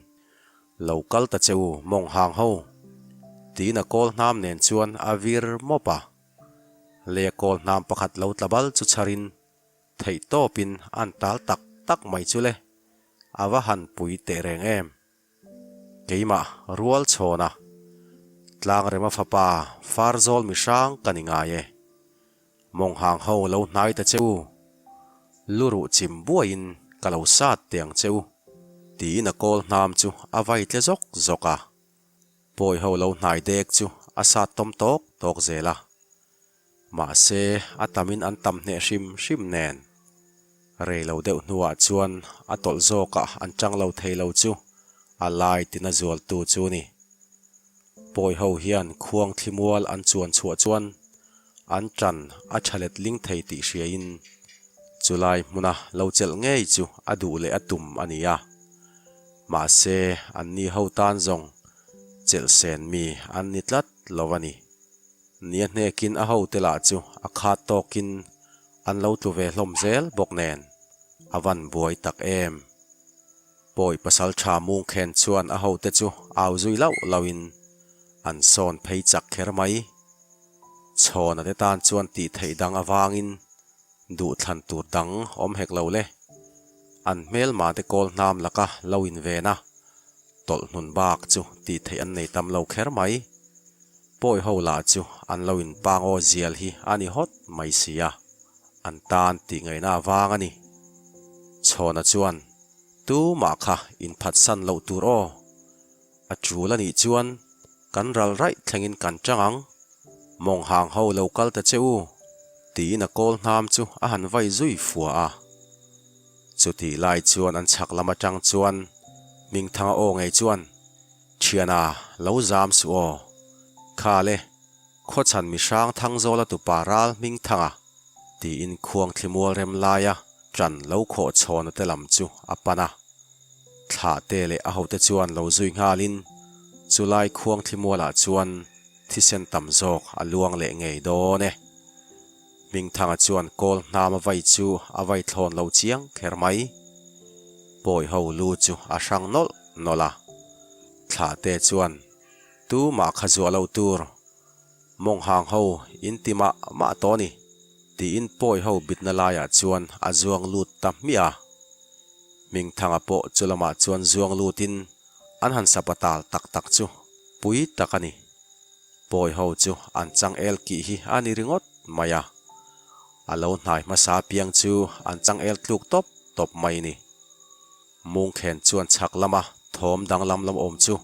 local ta cheu mong hang ho ti na kol nam nen chuan avir mopa le kol nam pakhat lo tlabal chu charin thei to pin an tal tak mai chu le awa han pui te reng em keima rual chona tlang rema fapa farzol mi sang kaninga ye mong hang ho lo nai ta cheu luru chim buain kalau sat tiang cheu ti na kol nam chu avai tle zoka poi ho lo nai dek chu asat tom tok zela ma se atamin an tam ne shim nen re lo deuh nuwa chuan atol zoka an chang lo thei lo chu alai tina zual tu chu ni poi ho hian khuang thlimual an chuan an chan a chalet ling thei ti hriain chulai muna lo chel ngei chu adu le atum ania ma se an ni ho tan zong chel sen mi an ni tlat lovani nia hnekin a ho tela chu a khat tokin an lo tu ve hlom zel bok nen awan buai tak em poi pasal tha mung khen chuan a ho te chu au zui lawin an son phei chak kher mai chhon ate tan chuan ti thei dang awangin du thlan tur dang om hek lo le an mel ma te kol nam laka lawin ve na tol nun bak chu ti thei an nei tam lo kher mai poi ho la chu an lawin pango zial hi ani hot mai sia an tan ti ngai na wang ani chhona chuan tu ma kha in phat san lo tur o a chula ni chuan kan ral rai thlengin kan changang mong hang ho local ta cheu ti na kol nam chu a han vai zui fua a chu ti lai chuan an chhak lama tang chuan ming thanga o ngei chuan thiana lo zam su o kha le kho chan mi sang thang zola tu paral ming thanga ti in khuang thlimual rem laia tran lo kho chhon te lam chu apana thla te le a ho te chuan lo zui ngalin chulai khuang thlimuala chuan thisen tam zok aluang le ngei do ne ming thanga chuan kol nama vai chu avai thlon lo chiang kher mai poi ho lu chu a sang nola thla te chuan tu ma kha zo lo tur mong hang ho intima ma to ni ti in poi ho bitna laya chuan a zuang lut tam mia ming thanga po chulama chuan zuang lutin an han sapatal tak chu pui takani poi ho chu an chang el ki hi ani ringot maya alo nai ma sa piang chu an chang el tluk top mai ni mung khen chuan chak lama thom dang lam om chu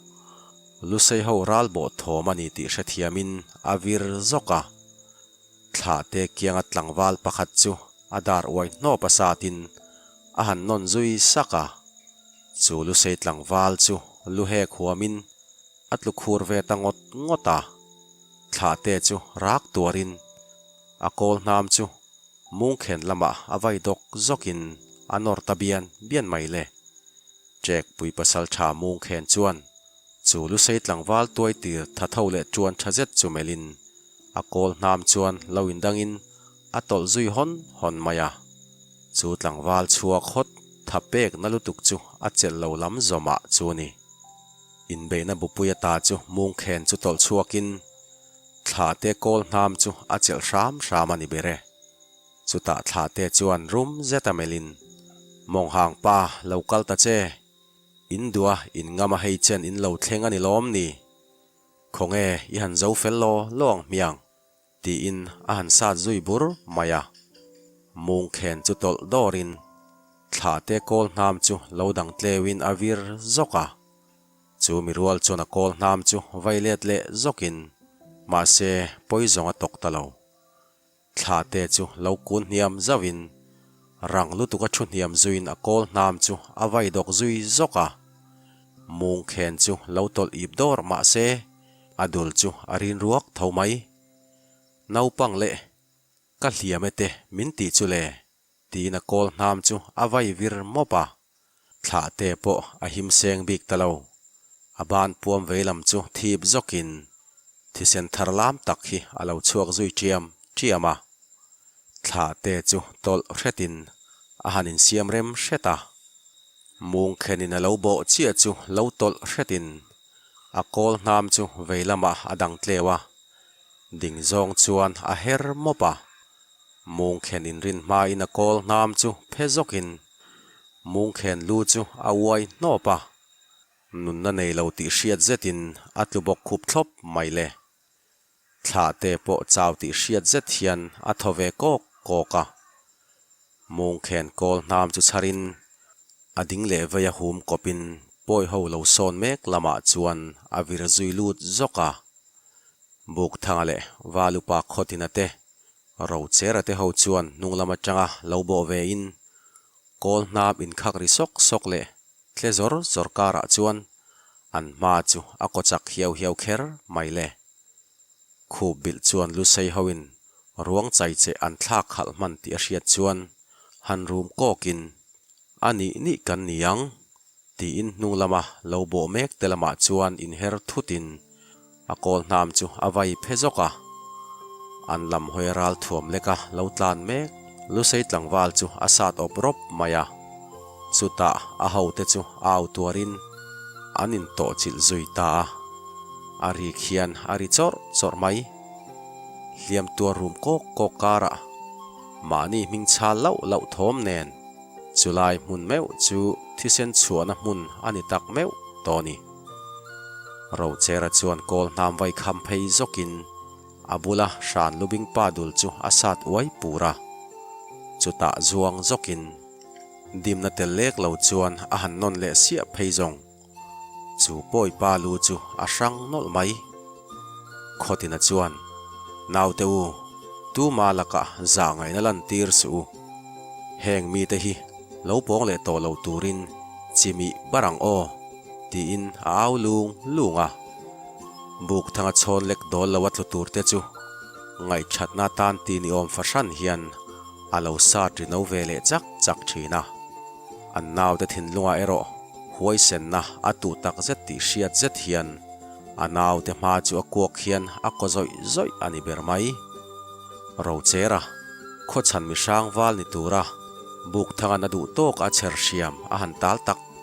lu sei ho ral bo thom ani ti hra thiamin avir zoka thla te kianga tlangwal pakhat chu adar oi no pasatin a han non zui saka chu lu sei tlangwal chu lu he khuamin atlu khur ve ta ngota thla te chu rak tuarin a kol nam chu mung khen lama avai dok zokin anor tabian bian mai le chek pui pasal tha mung khen chuan chu lu sei tlangwal tuai tir tha tho le chuan thazet chu melin a kol nam chuan loin dangin atol zui hon maya chu tlangwal chuak hot thapek nalutuk chu achel lo lam zoma chu ni in beina bupuya ta chu mung khen chu tol chuakin thla te kol nam chu achel ram ani bere chu ta thla te chuan rum zeta melin mong hang pa local ta che in dua in ngama hei chen in lo thleng ani lom ni khonge I han zo fello long miang ti in a han sa zui bur maya mung khen chu tol dorin thla te kol nam chu lo dang tlewin avir zoka chu mi rual chona kol nam chu violet le zokin ma se poizonga tok talo thla te chu lo kun hniam zawin rang lu tuka chun hiam zuin a kol nam chu avai dok zui zoka mung khen chu lo tol ip dor ma se adul chu arin ruak thomai naupang le ka hliamete min ti chu le ti na kol nam chu avai vir mopa thla te po a him seng bik talo aban puam veilam chu thip zokin thisen tharlam tak hi alo chuak zui chiama thla te chu tol hretin a hanin siam rem hreta mung khenin alo bo chia chu lo tol hretin a kol nam chu veilama adang tlewa ding zong chuan a her mopa mung khenin rin ma in a kol nam chu phezokin mung khen lu chu a uai nopa nun na nei lo ti hriat zetin atlubok khup thlop mai le thla te po chaw ti hriat zet hian a thove koka mung khen kol nam chu charin ading le veya hum kopin poi ho lo son mek lama chuan avir zui lut zoka buk thanga le valupa khotina te ro chera te ho chuan nung lama changa lo bo ve in kol nam in khak ri sok le tlezor zorkara chuan an ma chu akochak hiau kher mai le khu bil chuan lu sei hoin ruang chai che an thlak khal man ti a hriat chuan han rum kokin ani ni kan niang ti in nung lama lo bo mek te lama chuan in her thutin a kol nam chu avai phezoka an lam hoiral thuam leka lo tlan mek lu sei tlangwal chu asat oprop maya chuta a hote chu aw tuarin anin to chil zui ta ari khian ari chor mai hliam tur rum ko kara mani ming chal lo thom nen chulai mun meu chu thisen chuana mun ani tak meu toni ro chera chuan kol nam vai kham phei zokin abula shan lubing padul chu asat uai pura chuta zuang zokin dimna tel lek lo chuan a han non le sia phei zong chu poi pa lu chu a sang nol mai khotina chuan naute u tu malaka za ngai na lan tir su heng mi te hi lo pong le to lo turin chimi barang o ti in aw lunga buk thanga chon lek dol lawat lu tur te chu ngai thatna tan ti ni om fashan hian alo sa tri no vele chak thina an naw te thin lunga ero huai sen na atu tak zet ti hriat zet hian anaw te ma chu akuak hian ako zoi ani ber mai ro chera kho chan mi sang wal ni tura buk thanga na du tok a cher hriam a han tal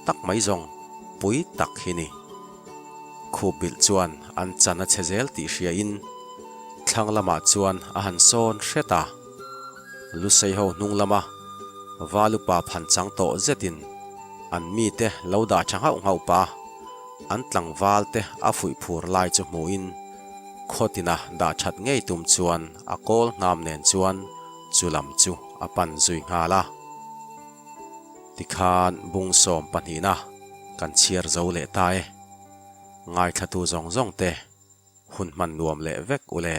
tak mai zong pui tak hini khubil chuan an chana chezel ti hria in thlang lama chuan a han son hreta lu sei ho nung lama valupa phan chang to zetin an mi te lo da chang hau pa an tlang wal te a fui phur lai chu mu in khotina da that ngei tum chuan a kol nam nen chuan chulam chu a pan zui nga la tikhan bung som panhina kan chiar zo le ta e ngai thatu zong te hun man nuam le vek ule